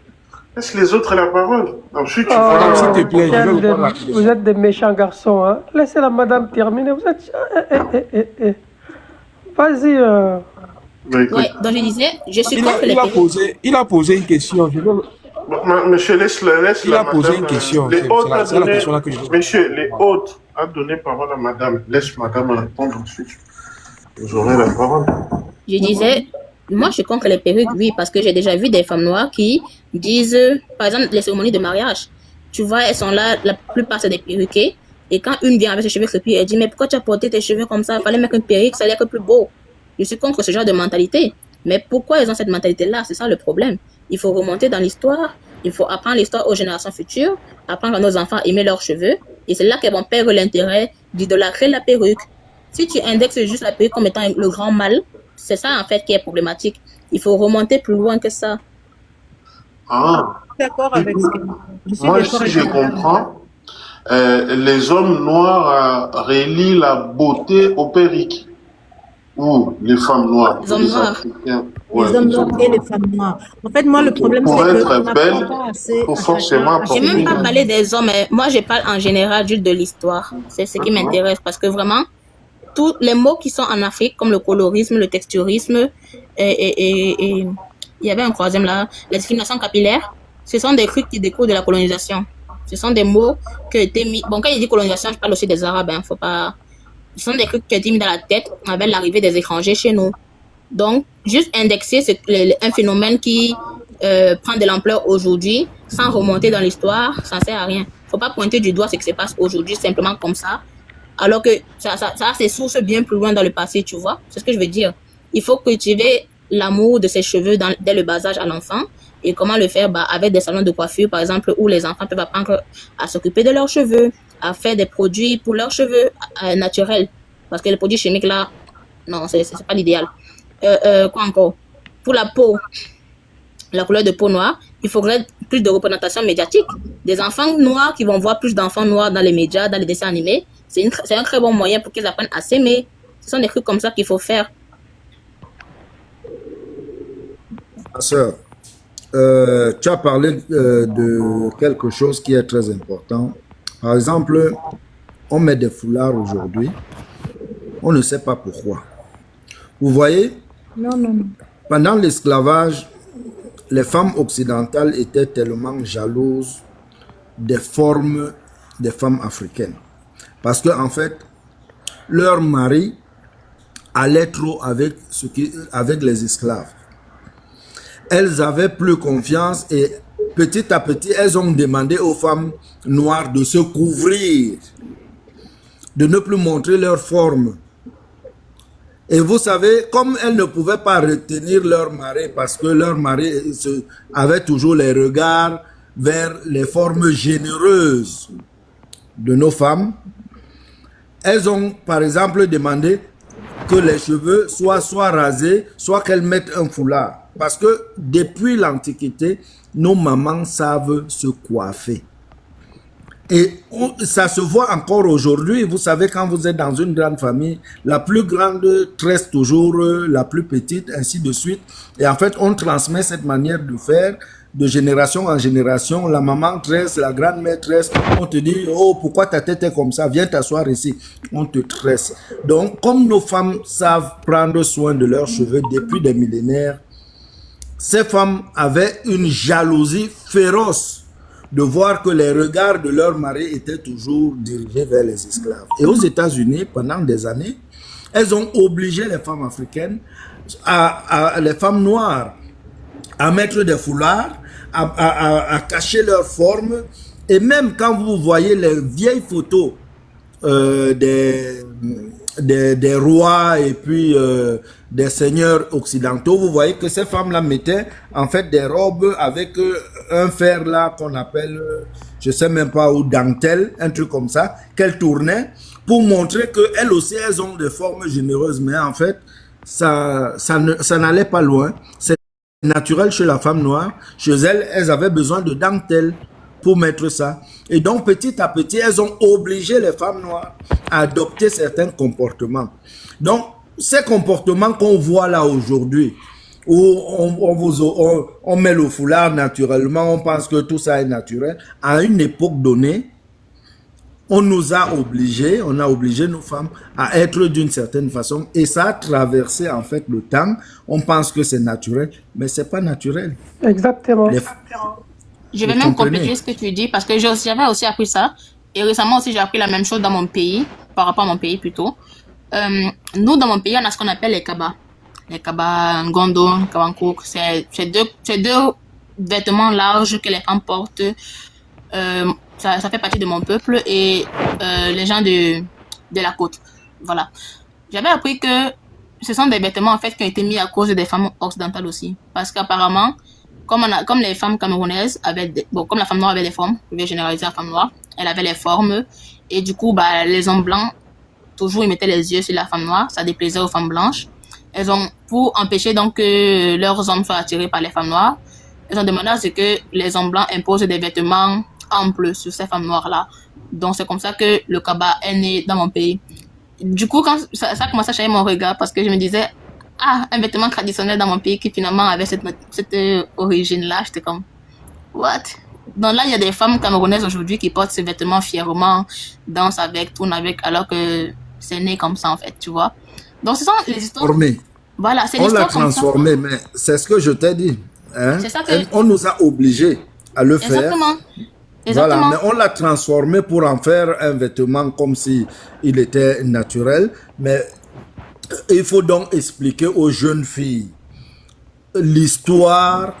Laisse les autres la parole. Ensuite, tu Oh, Madame, vas... s'il te plaît, je vais répondre à la question. vous êtes des méchants garçons. Hein? Laissez la madame terminer. Vous êtes... Vas-y. Bah, écoute. Ouais, donc je disais, je suis contre les perruques. Il a posé une question. Je vais... Monsieur, laisse Il la a posé madame. une question. Les C'est hôtes la a donné... question là que je veux. Monsieur, les hôtes a donné parole à madame. Laisse madame répondre ensuite. Vous aurez la parole. Je disais, moi, je suis contre les perruques, oui, parce que j'ai déjà vu des femmes noires qui disent, par exemple, les cérémonies de mariage. Tu vois, elles sont là, la plupart c'est des perruquées. Et quand une vient avec ses cheveux crépus, elle dit, mais pourquoi tu as porté tes cheveux comme ça? Il fallait mettre une perruque, ça allait être plus beau. Je suis contre ce genre de mentalité. Mais pourquoi ils ont cette mentalité-là? C'est ça le problème. Il faut remonter dans l'histoire. Il faut apprendre l'histoire aux générations futures, apprendre à nos enfants à aimer leurs cheveux. Et c'est là qu'elles vont perdre l'intérêt d'idolâtrer la perruque. Si tu indexes juste la perruque comme étant le grand mal, c'est ça en fait qui est problématique. Il faut remonter plus loin que ça. Ah, D'accord avec ce que je suis moi, d'accord si avec je ce que- comprends, les hommes noirs relient la beauté aux perruques. Les femmes noires, Les hommes les noirs. Africains. Les Ouais, hommes les noirs hommes et les noirs. femmes noires. En fait, moi, le problème, Pour c'est qu'on être n'apprend belle, pas assez il faut à forcément chacun. J'ai même pas porter. parlé des hommes, mais moi je parle en général juste de l'histoire. C'est ce qui D'accord. m'intéresse parce que vraiment, tous les mots qui sont en Afrique, comme le colorisme, le texturisme, et il y avait un troisième là, la discrimination capillaire, ce sont des trucs qui découlent de la colonisation. Ce sont des mots qui ont été mis. Bon, quand il dit colonisation, je parle aussi des Arabes, hein, faut pas. Ce sont des trucs qui ont été mis dans la tête avec l'arrivée des étrangers chez nous. Donc, juste indexer un phénomène qui prend de l'ampleur aujourd'hui, sans remonter dans l'histoire, ça ne sert à rien. Faut pas pointer du doigt ce qui se passe aujourd'hui, simplement comme ça, alors que ça a ses sources bien plus loin dans le passé, tu vois. C'est ce que je veux dire. Il faut cultiver l'amour de ses cheveux dès le bas âge à l'enfant. Et comment le faire? Avec des salons de coiffure, par exemple, où les enfants peuvent apprendre à s'occuper de leurs cheveux, à faire des produits pour leurs cheveux naturels. Parce que les produits chimiques, là, non, c'est pas l'idéal. Quoi encore? Pour la peau, la couleur de peau noire, il faudrait plus de représentation médiatique. Des enfants noirs qui vont voir plus d'enfants noirs dans les médias, dans les dessins animés, c'est un très bon moyen pour qu'ils apprennent à s'aimer. Ce sont des trucs comme ça qu'il faut faire. Ma sœur, tu as parlé de quelque chose qui est très important. Par exemple, on met des foulards aujourd'hui, on ne sait pas pourquoi. Vous voyez, Non, non, non. pendant l'esclavage, les femmes occidentales étaient tellement jalouses des formes des femmes africaines. Parce que, en fait, leur mari allait trop avec les esclaves. Elles avaient plus confiance et petit à petit, elles ont demandé aux femmes noires de se couvrir, de ne plus montrer leur forme. Et vous savez, comme elles ne pouvaient pas retenir leur mari parce que leur mari avait toujours les regards vers les formes généreuses de nos femmes, elles ont par exemple demandé que les cheveux soient rasés, soit qu'elles mettent un foulard. Parce que depuis l'Antiquité, nos mamans savent se coiffer. Et ça se voit encore aujourd'hui. Vous savez, quand vous êtes dans une grande famille, la plus grande tresse toujours la plus petite, ainsi de suite. Et en fait, on transmet cette manière de faire de génération en génération. La maman tresse, la grand-mère tresse. On te dit, oh, pourquoi ta tête est comme ça? Viens t'asseoir ici. On te tresse. Donc, comme nos femmes savent prendre soin de leurs cheveux depuis des millénaires, ces femmes avaient une jalousie féroce de voir que les regards de leurs maris étaient toujours dirigés vers les esclaves. Et aux États-Unis, pendant des années, elles ont obligé les femmes africaines, les femmes noires, à mettre des foulards, à cacher leur forme. Et même quand vous voyez les vieilles photos des rois et puis des seigneurs occidentaux, vous voyez que ces femmes-là mettaient en fait des robes avec un fer là qu'on appelle, je sais même pas où, dentelle, un truc comme ça, qu'elles tournaient pour montrer qu'elles aussi, elles ont des formes généreuses. Mais en fait, ça n'allait pas loin. C'est naturel chez la femme noire. Chez elles, elles avaient besoin de dentelle pour mettre ça. Et donc, petit à petit, elles ont obligé les femmes noires à adopter certains comportements. Donc, ces comportements qu'on voit là aujourd'hui, où on met le foulard naturellement, on pense que tout ça est naturel, à une époque donnée, on nous a obligés, on a obligé nos femmes à être d'une certaine façon, et ça a traversé en fait le temps. On pense que c'est naturel, mais c'est pas naturel. Exactement. Je vais Vous même comprenez? compléter ce que tu dis parce que j'avais aussi appris ça. Et récemment aussi, j'ai appris la même chose dans mon pays, par rapport à mon pays plutôt. Nous, dans mon pays, on a ce qu'on appelle les kabas. Les kabas ngondo, kabankouk. C'est deux vêtements larges que les femmes portent. Ça fait partie de mon peuple et les gens de la côte. Voilà. J'avais appris que ce sont des vêtements en fait qui ont été mis à cause des femmes occidentales aussi. Parce qu'apparemment, comme les femmes camerounaises avaient comme la femme noire avait des formes, je vais généraliser la femme noire, elle avait les formes, et du coup, les hommes blancs, toujours ils mettaient les yeux sur la femme noire, ça déplaisait aux femmes blanches. Pour empêcher donc que leurs hommes soient attirés par les femmes noires, elles ont demandé à ce que les hommes blancs imposent des vêtements amples sur ces femmes noires-là. Donc c'est comme ça que le kaba est né dans mon pays. Du coup, quand ça a commencé à changer mon regard, parce que je me disais, ah, un vêtement traditionnel dans mon pays qui finalement avait cette origine-là, j'étais comme, what? Donc là, il y a des femmes camerounaises aujourd'hui qui portent ces vêtements fièrement, dansent avec, tournent avec, alors que c'est né comme ça, en fait, tu vois. Donc, ce sont les histoires. Transformé. Voilà, c'est On l'a l'histoire comme ça. transformé, mais c'est ce que je t'ai dit. Hein? C'est ça que. On nous a obligés à le faire. Exactement. Voilà, Exactement. mais on l'a transformé pour en faire un vêtement comme si il était naturel. Mais il faut donc expliquer aux jeunes filles l'histoire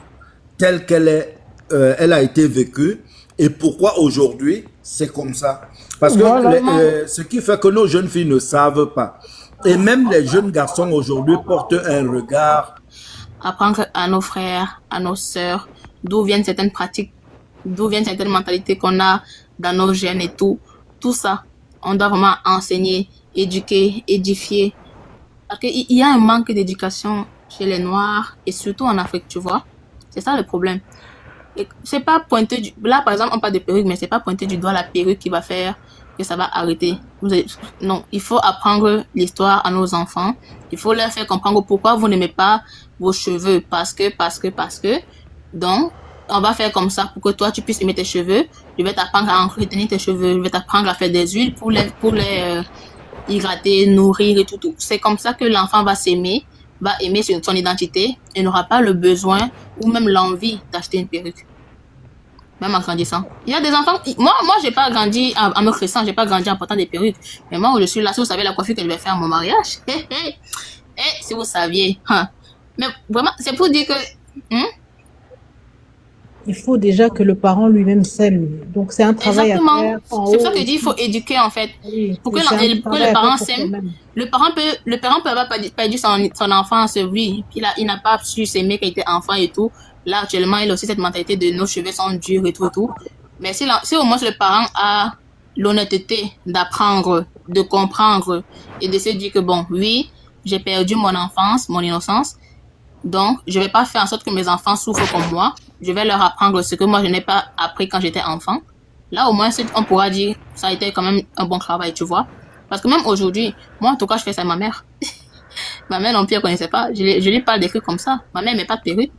telle qu'elle est, elle a été vécue et pourquoi aujourd'hui c'est comme ça. Parce que Voilà. ce qui fait que nos jeunes filles ne savent pas. Et même les jeunes garçons aujourd'hui portent un regard. Apprendre à nos frères, à nos sœurs, d'où viennent certaines pratiques, d'où viennent certaines mentalités qu'on a dans nos gènes et tout. Tout ça, on doit vraiment enseigner, éduquer, édifier. Parce qu'il y a un manque d'éducation chez les Noirs et surtout en Afrique, tu vois. C'est ça le problème. Et c'est pas pointer du... Là, par exemple, on parle de perruque, mais c'est pas pointer du doigt la perruque qui va faire que ça va arrêter. Non, il faut apprendre l'histoire à nos enfants. Il faut leur faire comprendre pourquoi vous n'aimez pas vos cheveux. Parce que. Donc, on va faire comme ça pour que toi, tu puisses aimer tes cheveux. Je vais t'apprendre à entretenir tes cheveux. Je vais t'apprendre à faire des huiles pour les hydrater, nourrir et tout. C'est comme ça que l'enfant va s'aimer, va aimer son identité et n'aura pas le besoin ou même l'envie d'acheter une perruque. Même en grandissant. Il y a des enfants, moi, j'ai pas grandi en me cressant, j'ai pas grandi en portant des perruques. Mais moi, je suis là, si vous savez la coiffure que je vais faire à mon mariage, si vous saviez, hein. Mais vraiment, c'est pour dire que, Il faut déjà que le parent lui-même s'aime. Donc, c'est un travail à exactement. faire en C'est pour ça haut. que je dis, il faut éduquer, en fait. Oui, Pour que, c'est un que travail le à parent faire pour s'aime. soi-même. Le parent peut avoir perdu son enfance, oui. Puis là, il n'a pas su s'aimer quand il était enfant et tout. Là, actuellement, il a aussi cette mentalité de nos cheveux sont durs et tout et tout. Mais si au moins le parent a l'honnêteté d'apprendre, de comprendre et de se dire que bon, oui, j'ai perdu mon enfance, mon innocence. Donc, je vais pas faire en sorte que mes enfants souffrent comme moi. Je vais leur apprendre ce que moi je n'ai pas appris quand j'étais enfant. Là, au moins, on pourra dire, ça a été quand même un bon travail, tu vois. Parce que même aujourd'hui, moi, en tout cas, je fais ça à ma mère. Ma mère non plus, elle connaissait pas. Je lui parle des trucs comme ça. Ma mère met pas de perruque.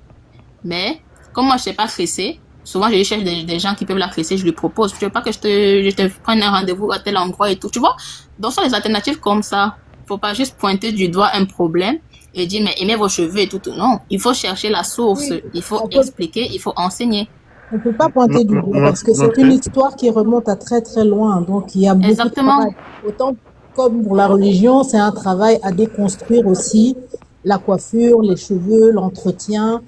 Mais, comme moi, je sais pas tresser, souvent, je lui cherche des gens qui peuvent la tresser, je lui propose. Je veux pas que je te prenne un rendez-vous à tel endroit et tout, tu vois. Donc, ce sont des alternatives comme ça. Faut pas juste pointer du doigt un problème et dire, mais aimez vos cheveux et tout. Non. Il faut chercher la source. Oui, Il faut on peut, expliquer, il faut enseigner. on peut pas pointer du doigt parce que c'est une histoire qui remonte à très très loin. Donc, il y a beaucoup de Exactement. travail. Autant comme pour la religion, c'est un travail à déconstruire aussi. La coiffure, les cheveux, l'entretien,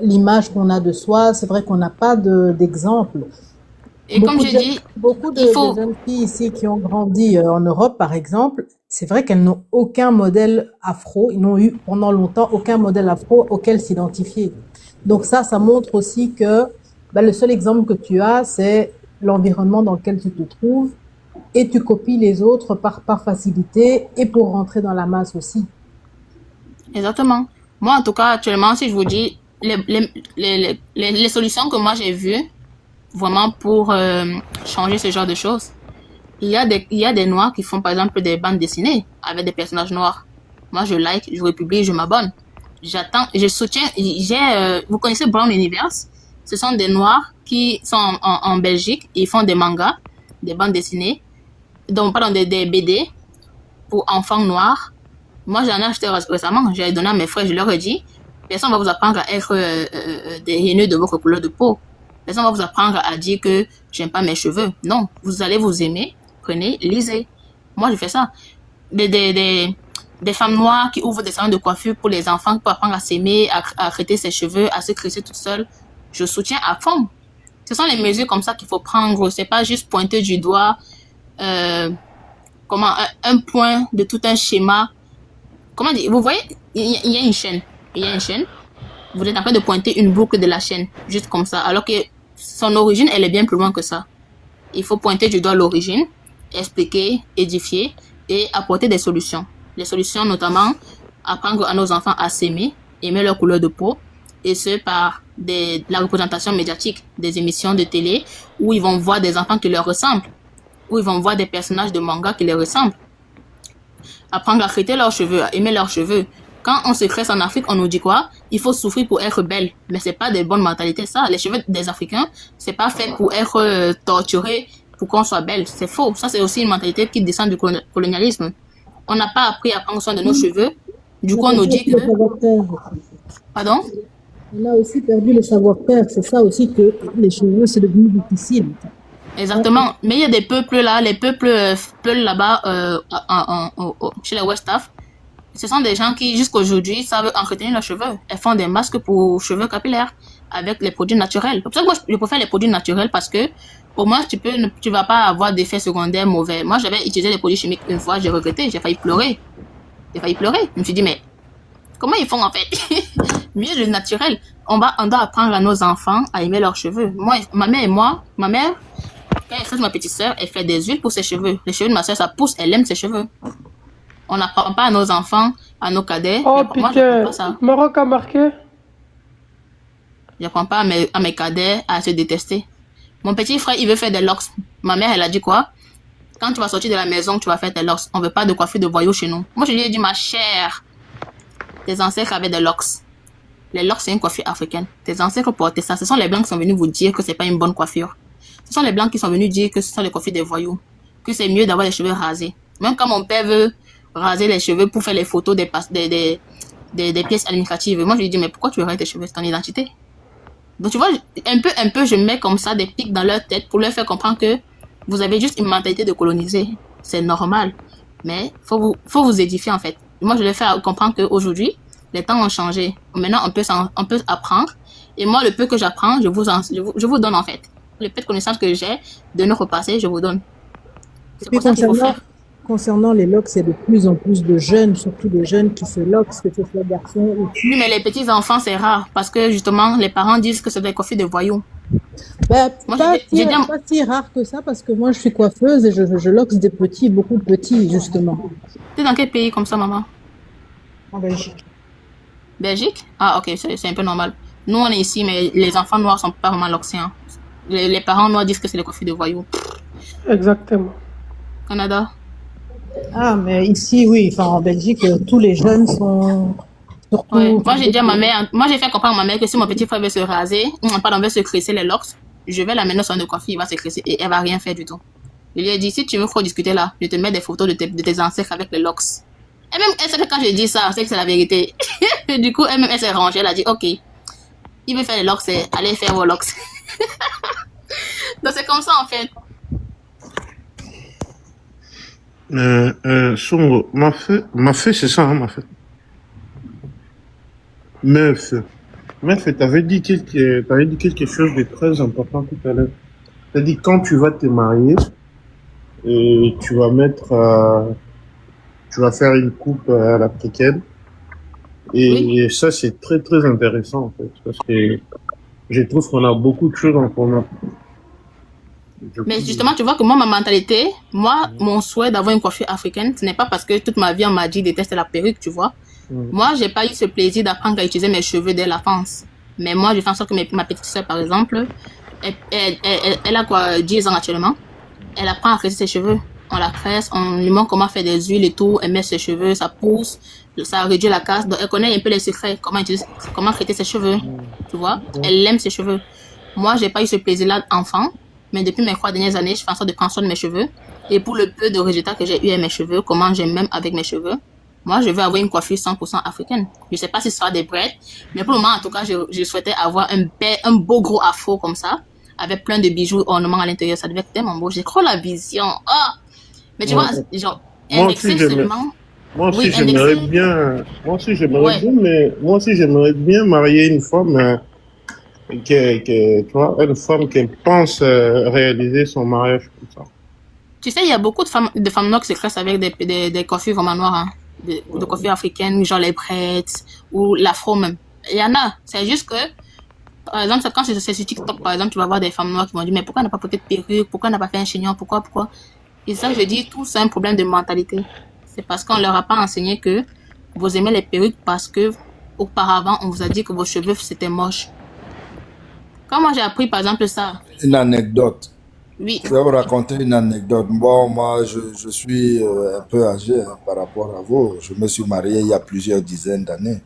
l'image qu'on a de soi. C'est vrai qu'on n'a pas d'exemple. Et comme j'ai dit, Beaucoup il de faut, jeunes filles ici qui ont grandi en Europe, par exemple, c'est vrai qu'elles n'ont aucun modèle afro. Ils n'ont eu pendant longtemps aucun modèle afro auquel s'identifier. Donc ça montre aussi que le seul exemple que tu as, c'est l'environnement dans lequel tu te trouves et tu copies les autres par facilité et pour rentrer dans la masse aussi. exactement. Moi, en tout cas, actuellement, si je vous dis, les solutions que moi j'ai vues, vraiment pour changer ce genre de choses, il y a des noirs qui font par exemple des bandes dessinées avec des personnages noirs. Moi, je like, je republie, je m'abonne. J'attends, je soutiens, vous connaissez Brown Universe? Ce sont des noirs qui sont en Belgique, ils font des mangas, des bandes dessinées, donc pardon, des BD pour enfants noirs. Moi, j'en ai acheté récemment, j'ai donné à mes frères, je leur ai dit, personne va vous apprendre à être des haineux de votre couleur de peau. Personne va vous apprendre à dire que j'aime pas mes cheveux. Non, vous allez vous aimer, prenez, lisez. Moi, je fais ça. Des femmes noires qui ouvrent des salons de coiffure pour les enfants, pour apprendre à s'aimer, à traiter ses cheveux, à se crisser toute seule. Je soutiens à fond. Ce sont les mesures comme ça qu'il faut prendre. C'est pas juste pointer du doigt, comment, un point de tout un schéma. Comment dire? Vous voyez, il y a une chaîne. Il y a une chaîne. Vous êtes en train de pointer une boucle de la chaîne, juste comme ça. Alors que son origine, elle est bien plus loin que ça. Il faut pointer du doigt l'origine, expliquer, édifier et apporter des solutions. Les solutions, notamment, apprendre à nos enfants à s'aimer, aimer leur couleur de peau, et ce par la représentation médiatique des émissions de télé où ils vont voir des enfants qui leur ressemblent, où ils vont voir des personnages de manga qui leur ressemblent. apprendre à traiter leurs cheveux, à aimer leurs cheveux. Quand on se cresse en Afrique, on nous dit quoi? Il faut souffrir pour être belle. Mais c'est pas des bonnes mentalités, ça. Les cheveux des Africains, c'est pas fait pour être torturé pour qu'on soit belle. C'est faux. Ça, c'est aussi une mentalité qui descend du colonialisme. On n'a pas appris à prendre soin de nos cheveux. Du coup, on nous dit que... Pardon? On a aussi perdu le savoir-faire. C'est ça aussi que les cheveux, c'est devenu difficile. Exactement. Mais il y a des peuples là, les peuples là-bas, chez les West Af, ce sont des gens qui, jusqu'aujourd'hui, savent entretenir leurs cheveux. Elles font des masques pour cheveux capillaires avec les produits naturels. C'est pour ça que moi, je préfère les produits naturels parce que, au moins, tu vas pas avoir d'effets secondaires mauvais. Moi, j'avais utilisé les produits chimiques une fois, j'ai regretté, j'ai failli pleurer. Je me suis dit, mais comment ils font en fait? Mieux le naturel. On doit apprendre à nos enfants à aimer leurs cheveux. Ma mère, quand elle fait ma petite sœur, elle fait des huiles pour ses cheveux. Les cheveux de ma sœur, ça pousse, elle aime ses cheveux. On n'apprend pas à nos enfants, à nos cadets. Oh Moi, j'apprends putain, pas ça. Maroc a marqué. J'apprends pas à mes cadets à se détester. Mon petit frère, il veut faire des locks. Ma mère, elle a dit quoi? Quand tu vas sortir de la maison, tu vas faire tes locks. On veut pas de coiffure de voyou chez nous. Moi, je lui ai dit, ma chère, tes ancêtres avaient des locks. Les locks, c'est une coiffure africaine. Tes ancêtres portaient ça. Ce sont les blancs qui sont venus vous dire que c'est pas une bonne coiffure. Ce sont les blancs qui sont venus dire que ce sont les coiffures des voyous. Que c'est mieux d'avoir les cheveux rasés. Même quand mon père veut raser les cheveux pour faire les photos des pièces administratives. Moi, je lui dis, mais pourquoi tu veux raser tes cheveux? C'est ton identité. Donc, tu vois, un peu, je mets comme ça des pics dans leur tête pour leur faire comprendre que vous avez juste une mentalité de coloniser. C'est normal. Mais faut vous édifier, en fait. Moi, je leur fais comprendre qu'aujourd'hui, les temps ont changé. Maintenant, on peut apprendre. Et moi, le peu que j'apprends, je vous donne, en fait. Le peu de connaissances que j'ai de notre passé, je vous donne. C'est pour ça qu'il faut faire. Concernant les locks, c'est de plus en plus de jeunes, surtout des jeunes qui se loquent, que ce soit garçons ou filles. Oui, mais les petits enfants, c'est rare. Parce que, justement, les parents disent que c'est des coiffures de voyous. Ben, Moi, pas si rare que ça, parce que moi, je suis coiffeuse et je loxe des petits, beaucoup de petits, justement. T'es dans quel pays comme ça, maman? En Belgique. Belgique? Ah, ok, c'est un peu normal. Nous, on est ici, mais les enfants noirs sont pas vraiment loxés. Hein. Les parents noirs disent que c'est des coiffures de voyous. Exactement. Canada? Ah, mais ici, oui, enfin, en Belgique, tous les jeunes sont... Surtout... Ouais. Moi, j'ai dit à ma mère, moi, j'ai fait comprendre à ma mère que si mon petit frère veut se raser, veut se crisser les locks, je vais l'amener sur un de coiffure, il va se crisser et elle va rien faire du tout. Je lui ai dit, si tu veux trop discuter là, je te mets des photos de tes ancêtres avec les locks. Et même, elle sait que quand je dis ça, c'est que c'est la vérité. Et du coup, elle s'est rangée, elle a dit, ok, il veut faire les locks, allez faire vos locks. Donc, c'est comme ça, en fait. Songo, ma fée, c'est ça, hein, ma fée. Meuf, t'avais dit quelque chose de très important tout à l'heure. T'as dit quand tu vas te marier, et tu vas faire une coupe à l'africaine. Et ça, c'est très, très intéressant, en fait, parce que je trouve qu'on a beaucoup de choses en commun. Mais justement, tu vois que moi, ma mentalité, mon souhait d'avoir une coiffure africaine, ce n'est pas parce que toute ma vie, on m'a dit déteste la perruque, tu vois. Moi, j'ai pas eu ce plaisir d'apprendre à utiliser mes cheveux dès l'enfance. Mais moi, je fais en sorte que ma petite soeur, par exemple, elle a quoi, 10 ans actuellement. Elle apprend à tresser ses cheveux. On la tresse, on lui montre comment faire des huiles et tout. Elle met ses cheveux, ça pousse, ça réduit la casse. Donc, elle connaît un peu les secrets, comment traiter ses cheveux. Tu vois, elle aime ses cheveux. Moi, j'ai pas eu ce plaisir-là enfant. Mais depuis mes 3 dernières années, je fais en sorte de prendre soin de mes cheveux. Et pour le peu de résultats que j'ai eu avec mes cheveux, comment j'aime même avec mes cheveux, moi, je veux avoir une coiffure 100% africaine. Je sais pas si ce sera des dreads, mais pour le moment, en tout cas, je souhaitais avoir un beau gros afro comme ça, avec plein de bijoux, ornements à l'intérieur. Ça devait être tellement beau. J'ai trop la vision. Oh! Mais tu vois, genre, indexer seulement. Moi aussi, j'aimerais bien, mais moi aussi, j'aimerais bien marier une femme, tu vois, une femme qui pense réaliser son mariage comme ça. Tu sais, il y a beaucoup de femmes noires qui se cressent avec des coiffures vraiment noires, hein. De coiffures africaines, genre les brettes, ou l'afro même. Il y en a. C'est juste que, par exemple, quand c'est sur TikTok, par exemple, tu vas voir des femmes noires qui vont dire, mais pourquoi on n'a pas porté de perruque? Pourquoi on n'a pas fait un chignon? Pourquoi? Et ça, je dis, tout c'est un problème de mentalité. C'est parce qu'on leur a pas enseigné que vous aimez les perruques parce que, auparavant, on vous a dit que vos cheveux, c'était moche. Quand moi j'ai appris par exemple ça. Une anecdote. Oui. Je vais vous raconter une anecdote. Bon, moi, je suis un peu âgé par rapport à vous. Je me suis marié il y a plusieurs dizaines d'années.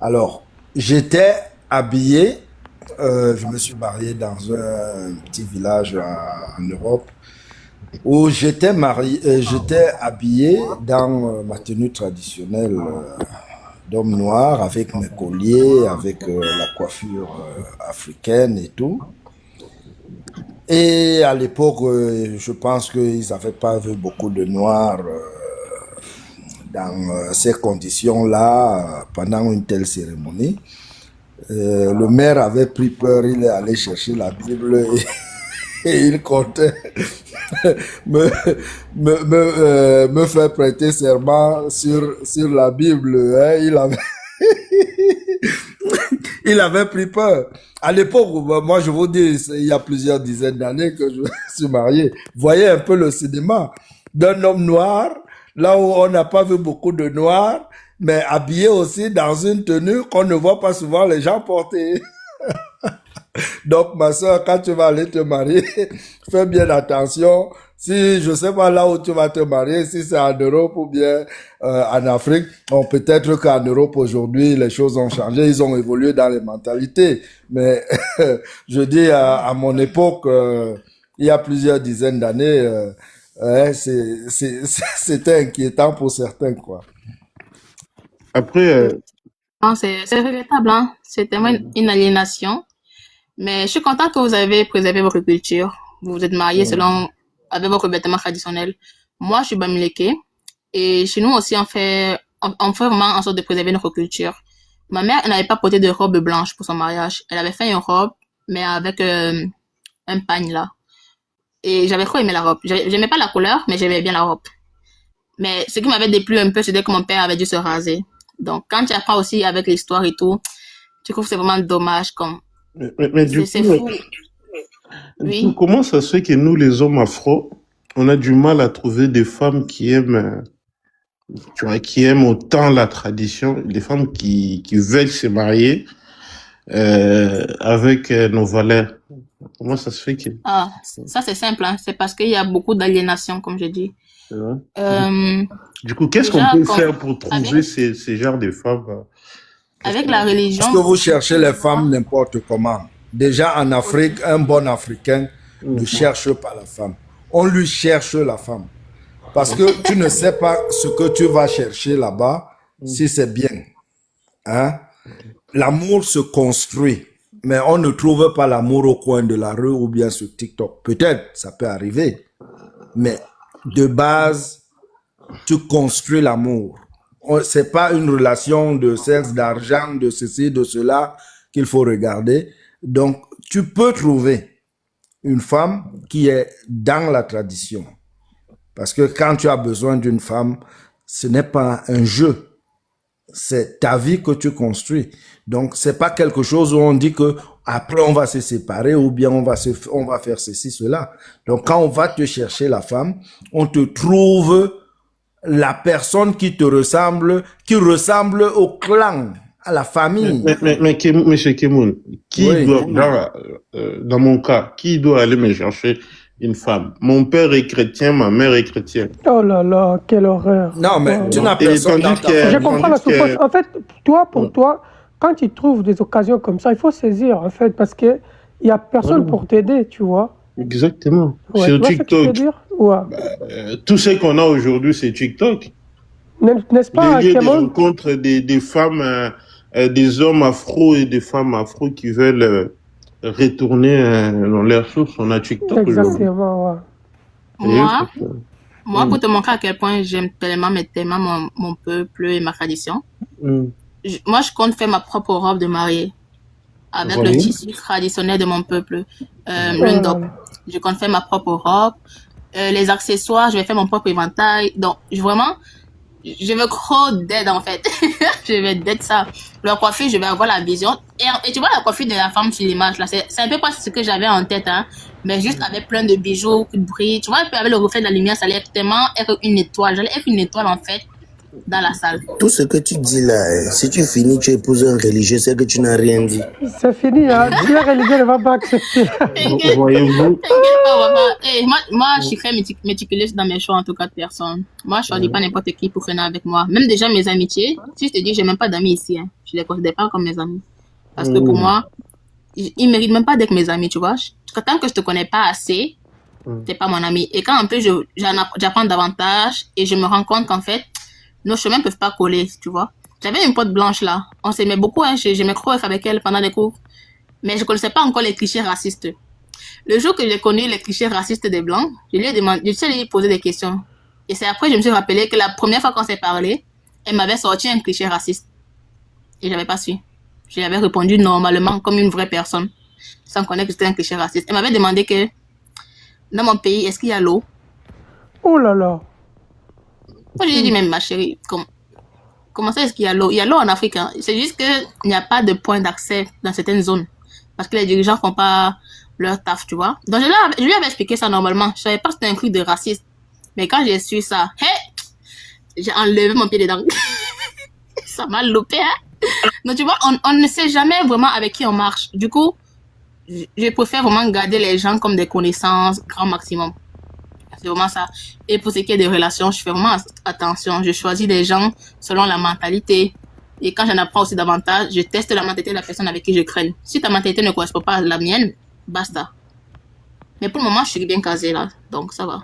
Alors, j'étais habillé, je me suis marié dans un petit village en Europe où j'étais habillé dans ma tenue traditionnelle d'homme noir avec mes colliers, avec la coiffure africaine et tout. Et à l'époque, je pense qu'ils n'avaient pas vu beaucoup de noirs dans ces conditions-là pendant une telle cérémonie. Le maire avait pris peur, il est allé chercher la Bible et il comptait me, me faire prêter serment sur la Bible. Hein. Il avait pris peur. À l'époque, moi je vous dis, il y a plusieurs dizaines d'années que je suis marié. Voyez un peu le cinéma d'un homme noir, là où on n'a pas vu beaucoup de noirs, mais habillé aussi dans une tenue qu'on ne voit pas souvent les gens porter. Donc, ma soeur, quand tu vas aller te marier, fais bien attention. Si, je sais pas là où tu vas te marier, si c'est en Europe ou bien en Afrique, bon, peut-être qu'en Europe aujourd'hui, les choses ont changé, ils ont évolué dans les mentalités. Mais je dis à mon époque, il y a plusieurs dizaines d'années, c'était inquiétant pour certains, quoi. Après, Non, c'est regrettable, hein. C'est tellement une aliénation. Mais je suis contente que vous avez préservé votre culture. Vous vous êtes mariés avec votre vêtement traditionnel. Moi, je suis Bamileke. Et chez nous aussi, on fait vraiment en sorte de préserver notre culture. Ma mère, elle n'avait pas porté de robe blanche pour son mariage. Elle avait fait une robe, mais avec un pagne là. Et j'avais trop aimé la robe. J'aimais pas la couleur, mais j'aimais bien la robe. Mais ce qui m'avait déplu un peu, c'était que mon père avait dû se raser. Donc, quand tu apprends aussi avec l'histoire et tout, je trouve que c'est vraiment dommage. mais du C'est coup, fou. Oui. comment ça se fait que nous, les hommes afro, on a du mal à trouver des femmes qui aiment, tu vois, qui aiment autant la tradition, des femmes qui veulent se marier avec nos valeurs. Comment ça se fait que... Ah, ça c'est simple, hein. C'est parce qu'il y a beaucoup d'aliénation, comme je dis. C'est vrai. Euh, Du coup, qu'est-ce qu'on déjà, peut faire pour trouver avec, ces genres de femmes avec la Est-ce que religion, vous cherchez les femmes n'importe comment? Déjà en Afrique, un bon Africain ne cherche pas la femme. On lui cherche la femme. Parce que tu ne sais pas ce que tu vas chercher là-bas, si c'est bien. Hein? L'amour se construit, mais on ne trouve pas l'amour au coin de la rue ou bien sur TikTok. Peut-être, ça peut arriver. Mais de base, tu construis l'amour. C'est pas une relation de sexe, d'argent, de ceci, de cela qu'il faut regarder. Donc, tu peux trouver une femme qui est dans la tradition. Parce que quand tu as besoin d'une femme, ce n'est pas un jeu. C'est ta vie que tu construis. Donc, c'est pas quelque chose où on dit que après on va se séparer ou bien on va faire ceci, cela. Donc, quand on va te chercher la femme, on te trouve la personne qui te ressemble, qui ressemble au clan, à la famille. Monsieur Kemoun, qui Oui. doit, dans mon cas, qui doit aller me chercher une femme? Mon père est chrétien, ma mère est chrétienne. Oh là là, quelle horreur. Non, mais Oh tu là. n'as personne dans ta Je famille. comprends la souffrance. En fait, pour toi, quand tu trouves des occasions comme ça, il faut saisir, en fait, parce qu'il n'y a personne pour t'aider, tu vois. Exactement. Ouais, Sur tu vois ce que je veux TikTok, dire? Ouais. tout ce qu'on a aujourd'hui, c'est TikTok. N'est-ce pas, Les lieux de Kémon? rencontre des femmes, des hommes afro et des femmes afro qui veulent retourner dans leur source, on a TikTok aujourd'hui. Exactement, ouais. Moi, pour te montrer à quel point j'aime tellement, mais tellement mon peuple et ma tradition, moi, je compte faire ma propre robe de mariée avec le tissu traditionnel de mon peuple, le ndop. Je compte faire ma propre robe. Les accessoires, je vais faire mon propre éventail. Donc, vraiment, je veux trop d'aide, en fait. Je vais d'être ça. La coiffure, je vais avoir la vision. Et tu vois, la coiffure de la femme sur l'image, là, c'est un peu pas ce que j'avais en tête, hein. Mais juste avec plein de bijoux, de bruit. Tu vois, avec le reflet de la lumière, ça allait tellement être une étoile. J'allais être une étoile, en fait. dans la salle. Tout ce que tu dis là, si tu finis, tu épouses un religieux, c'est que tu n'as rien dit. C'est fini, hein. Dieu religieux ne va pas accepter. Voyez-vous, T'inquiète pas, on va pas. Eh, moi, je suis très méticuleuse dans mes choix, en tout cas, de personnes. Moi, je choisis pas n'importe qui pour finir avec moi. Même déjà mes amitiés, si je te dis, j'ai même pas d'amis ici, hein. Je les considère pas comme mes amis. Parce que pour moi, ils méritent même pas d'être mes amis, tu vois. Tant que je te connais pas assez, t'es pas mon ami. Et quand en plus j'apprends davantage et je me rends compte qu'en fait, nos chemins peuvent pas coller, tu vois. J'avais une pote blanche là. On s'aimait beaucoup, hein. J'aimais trop être avec elle pendant les cours. Mais je connaissais pas encore les clichés racistes. Le jour que j'ai connu les clichés racistes des blancs, je lui ai demandé, je suis allée lui poser des questions. Et c'est après que je me suis rappelé que la première fois qu'on s'est parlé, elle m'avait sorti un cliché raciste. Et j'avais pas su. Je lui avais répondu normalement, comme une vraie personne, sans connaître que c'était un cliché raciste. Elle m'avait demandé que, dans mon pays, est-ce qu'il y a l'eau? Oh là là. Moi, je lui ai dit, même ma chérie, comment ça est-ce qu'il y a l'eau? Il y a l'eau en Afrique, hein. C'est juste qu'il n'y a pas de point d'accès dans certaines zones. Parce que les dirigeants font pas leur taf, tu vois. Donc, je lui avais expliqué ça normalement. Je savais pas que c'était un truc de raciste. Mais quand j'ai su ça, j'ai enlevé mon pied dedans. Ça m'a loupé, hein. Donc, tu vois, on ne sait jamais vraiment avec qui on marche. Du coup, je préfère vraiment garder les gens comme des connaissances, grand maximum. C'est vraiment ça. Et pour ce qui est des relations, je fais vraiment attention. Je choisis des gens selon la mentalité. Et quand j'en apprends aussi davantage, je teste la mentalité de la personne avec qui je traîne. Si ta mentalité ne correspond pas à la mienne, basta. Mais pour le moment, je suis bien casée là. Donc, ça va.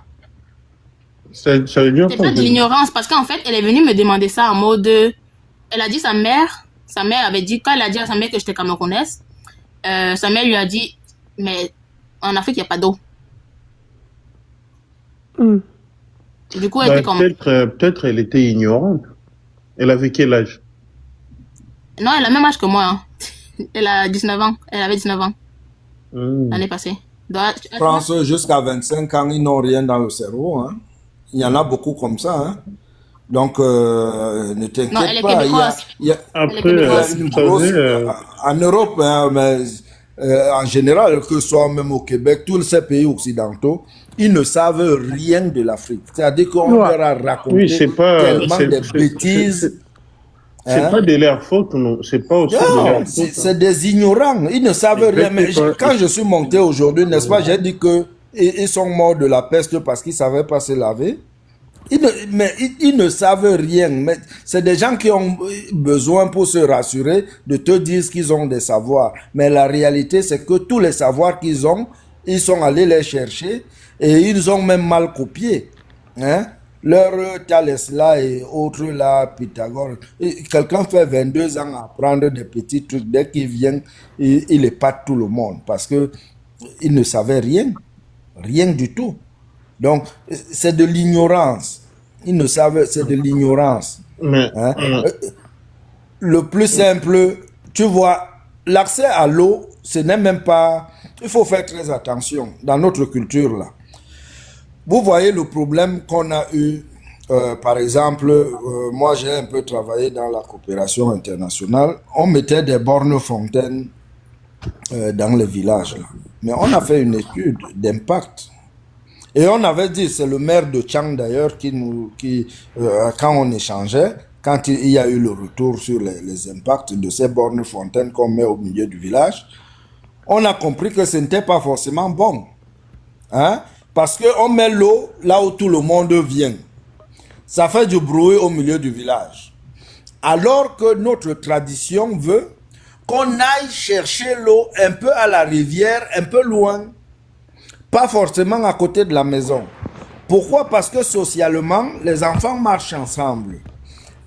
ça veut dire C'est quoi? pas de l'ignorance parce qu'en fait, elle est venue me demander ça en mode... Elle a dit sa mère avait dit, quand elle a dit à sa mère que j'étais camerounaise, sa mère lui a dit, mais en Afrique, il n'y a pas d'eau. Du coup, elle était comme... Peut-être elle était ignorante. Elle avait quel âge? Non, elle a le même âge que moi. Hein. Elle a 19 ans. Elle avait 19 ans l'année passée. Donc, France, jusqu'à 25 ans, ils n'ont rien dans le cerveau. Hein. Il y en a beaucoup comme ça. Hein. Donc, ne non, elle t'inquiète est pas. québécoise. Après, Il y a une grosse... En Europe, hein, mais, en général, que ce soit même au Québec, tous ces pays occidentaux, ils ne savent rien de l'Afrique. C'est-à-dire qu'on leur a raconté oui, tellement de bêtises. C'est pas de leur faute, non. C'est pas aussi de leur faute. C'est des ignorants. Ils ne savent rien. Mais quand je suis monté aujourd'hui, n'est-ce pas, j'ai dit que ils sont morts de la peste parce qu'ils ne savaient pas se laver. Ils ne savent rien. Mais c'est des gens qui ont besoin pour se rassurer de te dire qu'ils ont des savoirs. Mais la réalité, c'est que tous les savoirs qu'ils ont, ils sont allés les chercher et ils ont même mal copié. Hein? Leur Thalès là et autres là, Pythagore. Quelqu'un fait 22 ans à apprendre des petits trucs. Dès qu'il vient, il épate tout le monde parce que il ne savait rien. Rien du tout. Donc, c'est de l'ignorance. Ils ne savent, c'est de l'ignorance. Hein? Le plus simple, tu vois, l'accès à l'eau, ce n'est même pas... Il faut faire très attention dans notre culture là. Vous voyez le problème qu'on a eu, par exemple, moi j'ai un peu travaillé dans la coopération internationale. On mettait des bornes fontaines dans les villages là. Mais on a fait une étude d'impact. Et on avait dit, c'est le maire de Tchang d'ailleurs quand on échangeait, quand il y a eu le retour sur les impacts de ces bornes fontaines qu'on met au milieu du village, on a compris que ce n'était pas forcément bon. Hein? Parce qu'on met l'eau là où tout le monde vient. Ça fait du bruit au milieu du village. Alors que notre tradition veut qu'on aille chercher l'eau un peu à la rivière, un peu loin. Pas forcément à côté de la maison. Pourquoi? Parce que socialement, les enfants marchent ensemble.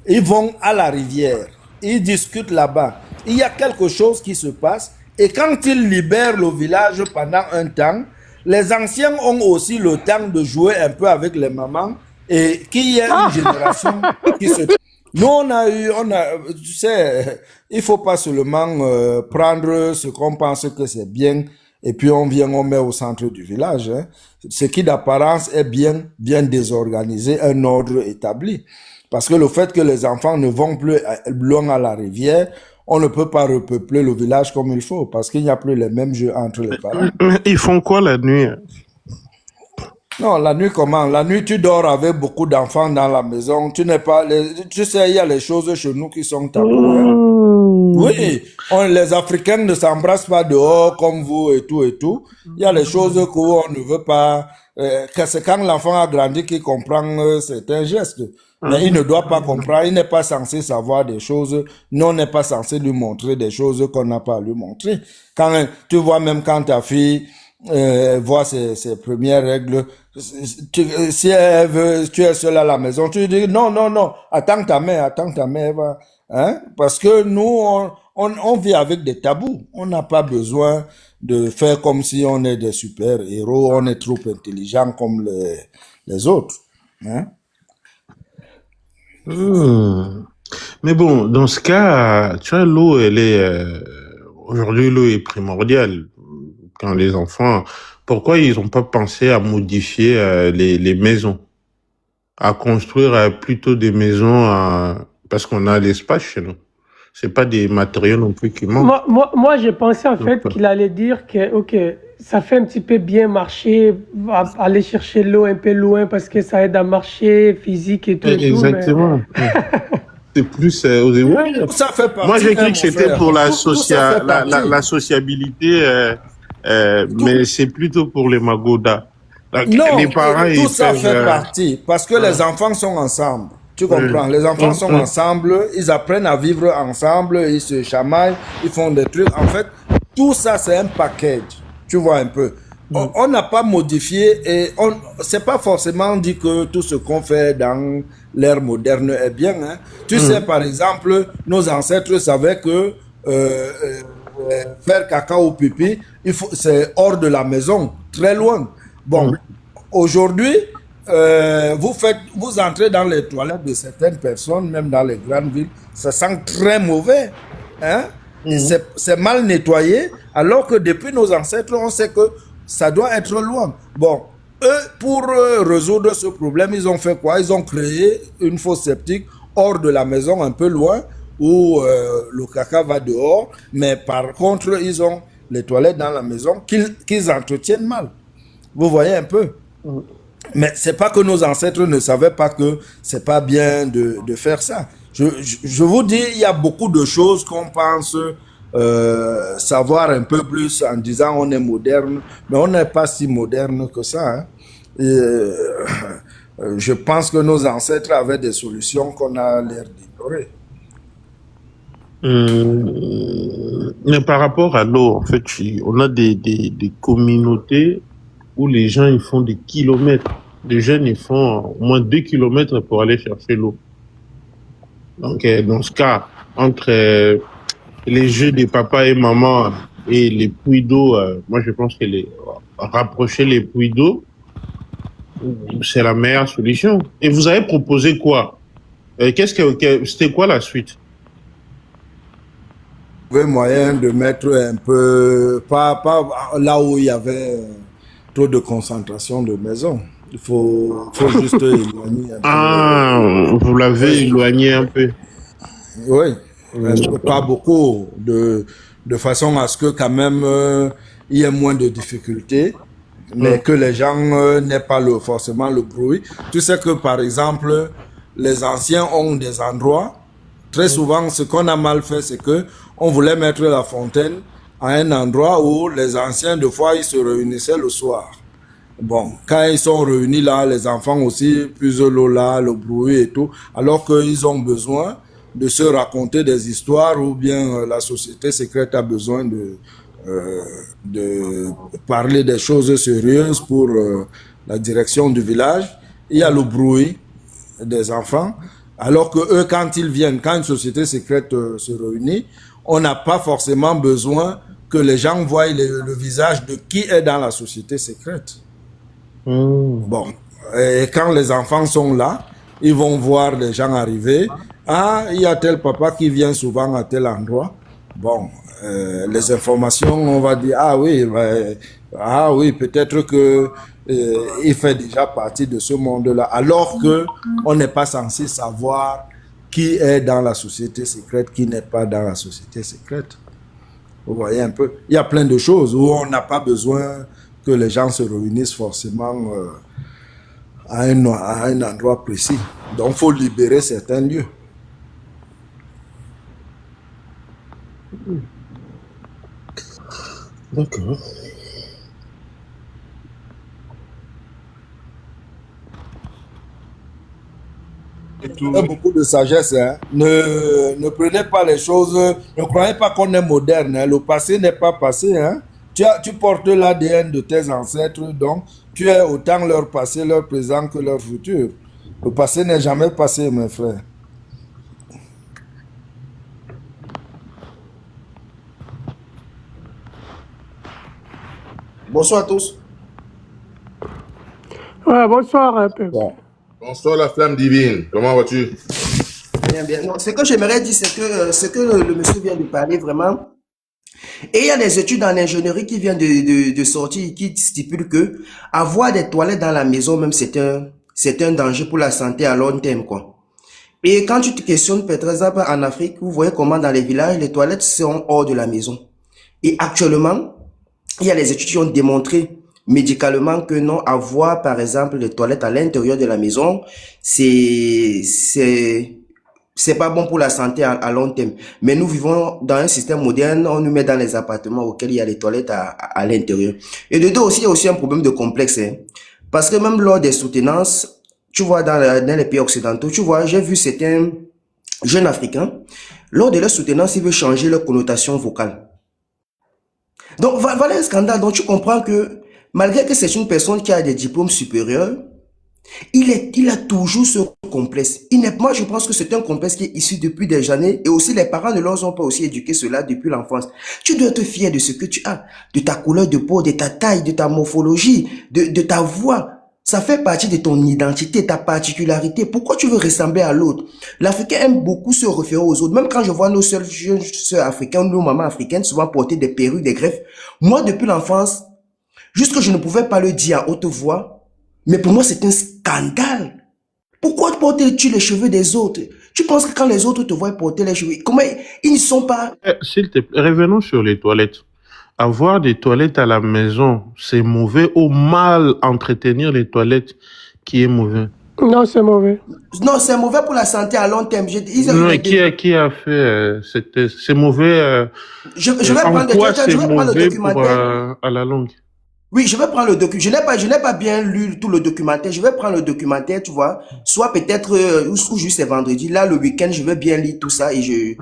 Ils vont à la rivière. Ils discutent là-bas. Il y a quelque chose qui se passe. Et quand ils libèrent le village pendant un temps, les anciens ont aussi le temps de jouer un peu avec les mamans et qu'il y ait une génération qui se... Nous, tu sais, il faut pas seulement prendre ce qu'on pense que c'est bien et puis on met au centre du village. Hein. Ce qui d'apparence est bien désorganisé, un ordre établi. Parce que le fait que les enfants ne vont plus loin à la rivière, on ne peut pas repeupler le village comme il faut, parce qu'il n'y a plus les mêmes jeux entre les parents. Ils font quoi la nuit? Non, la nuit comment? La nuit, tu dors avec beaucoup d'enfants dans la maison. Tu n'es pas... tu sais, il y a les choses chez nous qui sont tabous, hein. Oui, les Africains ne s'embrassent pas dehors comme vous et tout et tout. Il y a les choses qu'on ne veut pas. Que c'est quand l'enfant a grandi qu'il comprend certains gestes. Mais il ne doit pas comprendre, il n'est pas censé savoir des choses. Nous, on n'est pas censé lui montrer des choses qu'on n'a pas à lui montrer. Quand tu vois, même quand ta fille voit ses premières règles, si elle veut, tu es seul à la maison, tu lui dis non, non, non, attends ta mère, va. Hein? Parce que nous, on vit avec des tabous. On n'a pas besoin de faire comme si on est des super-héros, on est trop intelligents comme les autres. Hein? Mais bon, dans ce cas, tu vois, l'eau, elle est aujourd'hui, l'eau est primordiale. Quand les enfants, pourquoi ils n'ont pas pensé à modifier les maisons, à construire plutôt des maisons parce qu'on a l'espace chez nous. C'est pas des matériaux non plus qui manquent. Moi, j'ai pensé en fait qu'il allait dire que, ok, ça fait un petit peu bien marcher, aller chercher l'eau un peu loin parce que ça aide à marcher physique et tout. Exactement. C'est plus Ça fait partie, moi, j'ai cru que c'était pour la sociabilité, mais c'est plutôt pour les magodas. Donc, non, les parents, tout ça fait partie parce que les enfants sont ensemble. Tu comprends? Les enfants sont ensemble, ils apprennent à vivre ensemble, ils se chamaillent, ils font des trucs. En fait, tout ça, c'est un package. Tu vois un peu. On n'a pas modifié et c'est pas forcément dit que tout ce qu'on fait dans l'ère moderne est bien. Hein. Tu sais, par exemple, nos ancêtres savaient que faire caca ou pipi, c'est hors de la maison, très loin. Bon, aujourd'hui, vous entrez dans les toilettes de certaines personnes, même dans les grandes villes, ça sent très mauvais. Hein? C'est mal nettoyé, alors que depuis nos ancêtres, on sait que ça doit être loin. Bon, eux, pour résoudre ce problème, ils ont fait quoi? Ils ont créé une fosse septique hors de la maison, un peu loin, où le caca va dehors, mais par contre, ils ont les toilettes dans la maison qu'ils entretiennent mal. Vous voyez un peu? Mais c'est pas que nos ancêtres ne savaient pas que c'est pas bien de faire ça. Je vous dis, il y a beaucoup de choses qu'on pense savoir un peu plus en disant on est moderne, mais on n'est pas si moderne que ça. Hein. Je pense que nos ancêtres avaient des solutions qu'on a l'air d'ignorer. Mais par rapport à l'eau, en fait, on a des communautés où les gens ils font des kilomètres. Les jeunes ils font au moins 2 kilomètres pour aller chercher l'eau. Donc dans ce cas, entre les jeux des papas et maman et les puits d'eau, moi je pense que rapprocher les puits d'eau, c'est la meilleure solution. Et vous avez proposé quoi? C'était quoi la suite? Moyen de mettre un peu, pas là où il y avait trop de concentration de maisons. Il faut juste éloigner un peu. Vous l'avez éloigné un peu. Oui, pas beaucoup, de façon à ce que quand même il y ait moins de difficultés, mais que les gens n'aient pas forcément le bruit. Tu sais que par exemple, les anciens ont des endroits. Très souvent, ce qu'on a mal fait, c'est que on voulait mettre la fontaine à un endroit où les anciens, des fois, ils se réunissaient le soir. Bon, quand ils sont réunis là, les enfants aussi, plus l'eau là, le bruit et tout, alors qu'ils ont besoin de se raconter des histoires ou bien la société secrète a besoin de parler des choses sérieuses pour la direction du village. Il y a le bruit des enfants. Alors que eux, quand ils viennent, quand une société secrète se réunit, on n'a pas forcément besoin que les gens voient le visage de qui est dans la société secrète. Bon, et quand les enfants sont là, ils vont voir les gens arriver. Ah, il y a tel papa qui vient souvent à tel endroit. Bon, les informations, on va dire, ah oui, peut-être que il fait déjà partie de ce monde-là, alors que on n'est pas censé savoir qui est dans la société secrète, qui n'est pas dans la société secrète. Vous voyez un peu, il y a plein de choses où on n'a pas besoin que les gens se réunissent forcément à un endroit précis. Donc, il faut libérer certains lieux. D'accord. Beaucoup de sagesse. Hein. Ne prenez pas les choses, ne croyez pas qu'on est moderne. Hein. Le passé n'est pas passé. Hein. Tu portes l'ADN de tes ancêtres, donc tu es autant leur passé, leur présent que leur futur. Le passé n'est jamais passé, mes frères. Bonsoir à tous. Ouais, bonsoir, Pep. Bon. Bonsoir la flamme divine. Comment vas-tu? Bien, bien. Non, ce que j'aimerais dire, c'est que ce que le monsieur vient de parler vraiment. Et il y a des études en ingénierie qui viennent de sortir qui stipulent que avoir des toilettes dans la maison même c'est un danger pour la santé à long terme quoi. Et quand tu te questionnes par exemple en Afrique, vous voyez comment dans les villages les toilettes sont hors de la maison. Et actuellement, il y a des études qui ont démontré médicalement que non, avoir par exemple des toilettes à l'intérieur de la maison, c'est pas bon pour la santé à long terme. Mais nous vivons dans un système moderne, on nous met dans les appartements auxquels il y a les toilettes à l'intérieur. Et de deux aussi, il y a aussi un problème de complexe. Hein. Parce que même lors des soutenances, tu vois, dans les pays occidentaux, tu vois, j'ai vu certains jeunes Africains, lors de leur soutenance, ils veulent changer leur connotation vocale. Donc, voilà un scandale. Donc, tu comprends que malgré que c'est une personne qui a des diplômes supérieurs, il a toujours ce complexe. Moi, je pense que c'est un complexe qui est issu depuis des années et aussi les parents ne leur ont pas aussi éduqué cela depuis l'enfance. Tu dois être fier de ce que tu as, de ta couleur de peau, de ta taille, de ta morphologie, de ta voix. Ça fait partie de ton identité, ta particularité. Pourquoi tu veux ressembler à l'autre? L'Africain aime beaucoup se référer aux autres. Même quand je vois nos seuls jeunes sœurs africaines, nos mamans africaines souvent porter des perruques, des greffes. Moi, depuis l'enfance, juste que je ne pouvais pas le dire à haute voix, mais pour moi, c'est un scandale. Pourquoi portes-tu les cheveux des autres? Tu penses que quand les autres te voient porter les cheveux, comment ils ne sont pas... S'il te plaît, revenons sur les toilettes. Avoir des toilettes à la maison, c'est mauvais ou mal entretenir les toilettes qui est mauvais? Non, c'est mauvais. Non, c'est mauvais pour la santé à long terme. Non, et qui a fait cette thèse? C'est mauvais. Je vais En prendre quoi c'est je vais prendre le mauvais pour documentaire. à la longue? Oui, je vais prendre le documentaire. Je n'ai pas bien lu tout le documentaire. Je vais prendre le documentaire, tu vois. Soit peut-être, ou juste c'est vendredi. Là, le week-end, je vais bien lire tout ça et je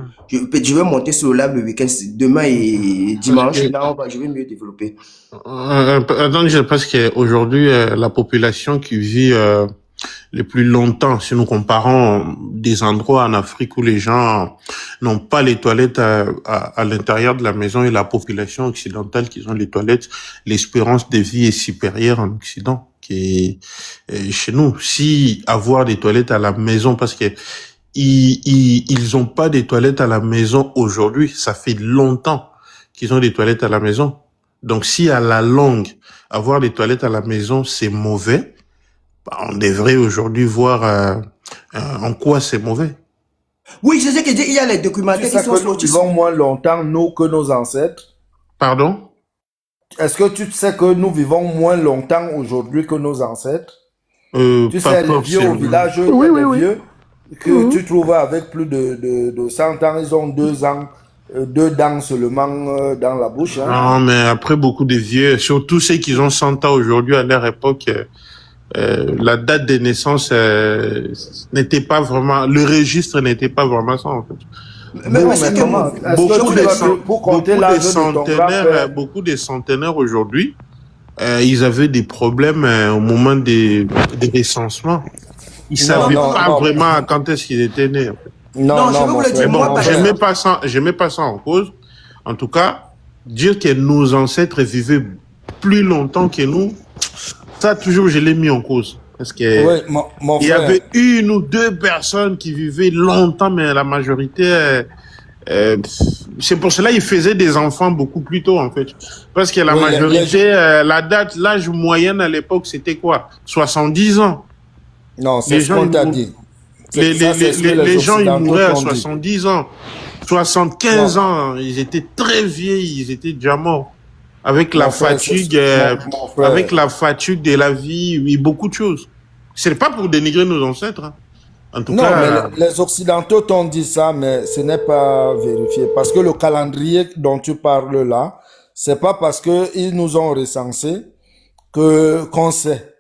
vais monter sur le lab le week-end, demain et dimanche. Là, je vais mieux développer. Attends, parce qu'aujourd'hui, la population qui vit le plus longtemps, si nous comparons des endroits en Afrique où les gens n'ont pas les toilettes à l'intérieur de la maison et la population occidentale qui ont les toilettes, l'espérance de vie est supérieure en Occident qui est chez nous. Si avoir des toilettes à la maison, parce que ils ont pas des toilettes à la maison aujourd'hui, ça fait longtemps qu'ils ont des toilettes à la maison. Donc si à la longue, avoir des toilettes à la maison, c'est mauvais, on devrait aujourd'hui voir en quoi c'est mauvais. Oui, je sais qu'il y a les documentaires qui sont sortis. Nous vivons moins longtemps, nous, que nos ancêtres. Pardon? Est-ce que tu sais que nous vivons moins longtemps aujourd'hui que nos ancêtres? Tu sais, les vieux au village, oui. vieux que tu trouves avec plus de 100 ans, ils ont 2 ans. 2 dents seulement dans la bouche. Hein. Non, mais après, beaucoup de vieux, surtout ceux qui ont 100 ans aujourd'hui, à leur époque, la date de naissance n'était pas vraiment, le registre n'était pas vraiment ça en fait. Beaucoup de centenaires aujourd'hui, ils avaient des problèmes au moment des recensements. Ils savaient pas vraiment quand est-ce qu'ils étaient nés. En fait. Non, je vais vous le dire, moi, je mets pas ça en cause. En tout cas, dire que nos ancêtres vivaient plus longtemps que nous, ça, toujours, je l'ai mis en cause. Parce que il y avait 1 ou 2 personnes qui vivaient longtemps, mais la majorité, c'est pour cela qu'ils faisaient des enfants beaucoup plus tôt, en fait. Parce que la majorité, l'âge moyen à l'époque, c'était quoi? 70 ans. Non, c'est ce qu'on t'a dit. Les gens, ils mouraient à 70 ans. 75 ans, ils étaient très vieilles, ils étaient déjà morts. Avec la fatigue, avec la fatigue de la vie et beaucoup de choses. C'est pas pour dénigrer nos ancêtres. Hein. En tout Non, cas, mais les Occidentaux t'ont dit ça, mais ce n'est pas vérifié. Parce que le calendrier dont tu parles là, c'est pas parce qu'ils nous ont recensés qu'on sait.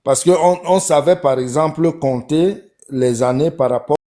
Parce qu'on savait, par exemple, compter les années par rapport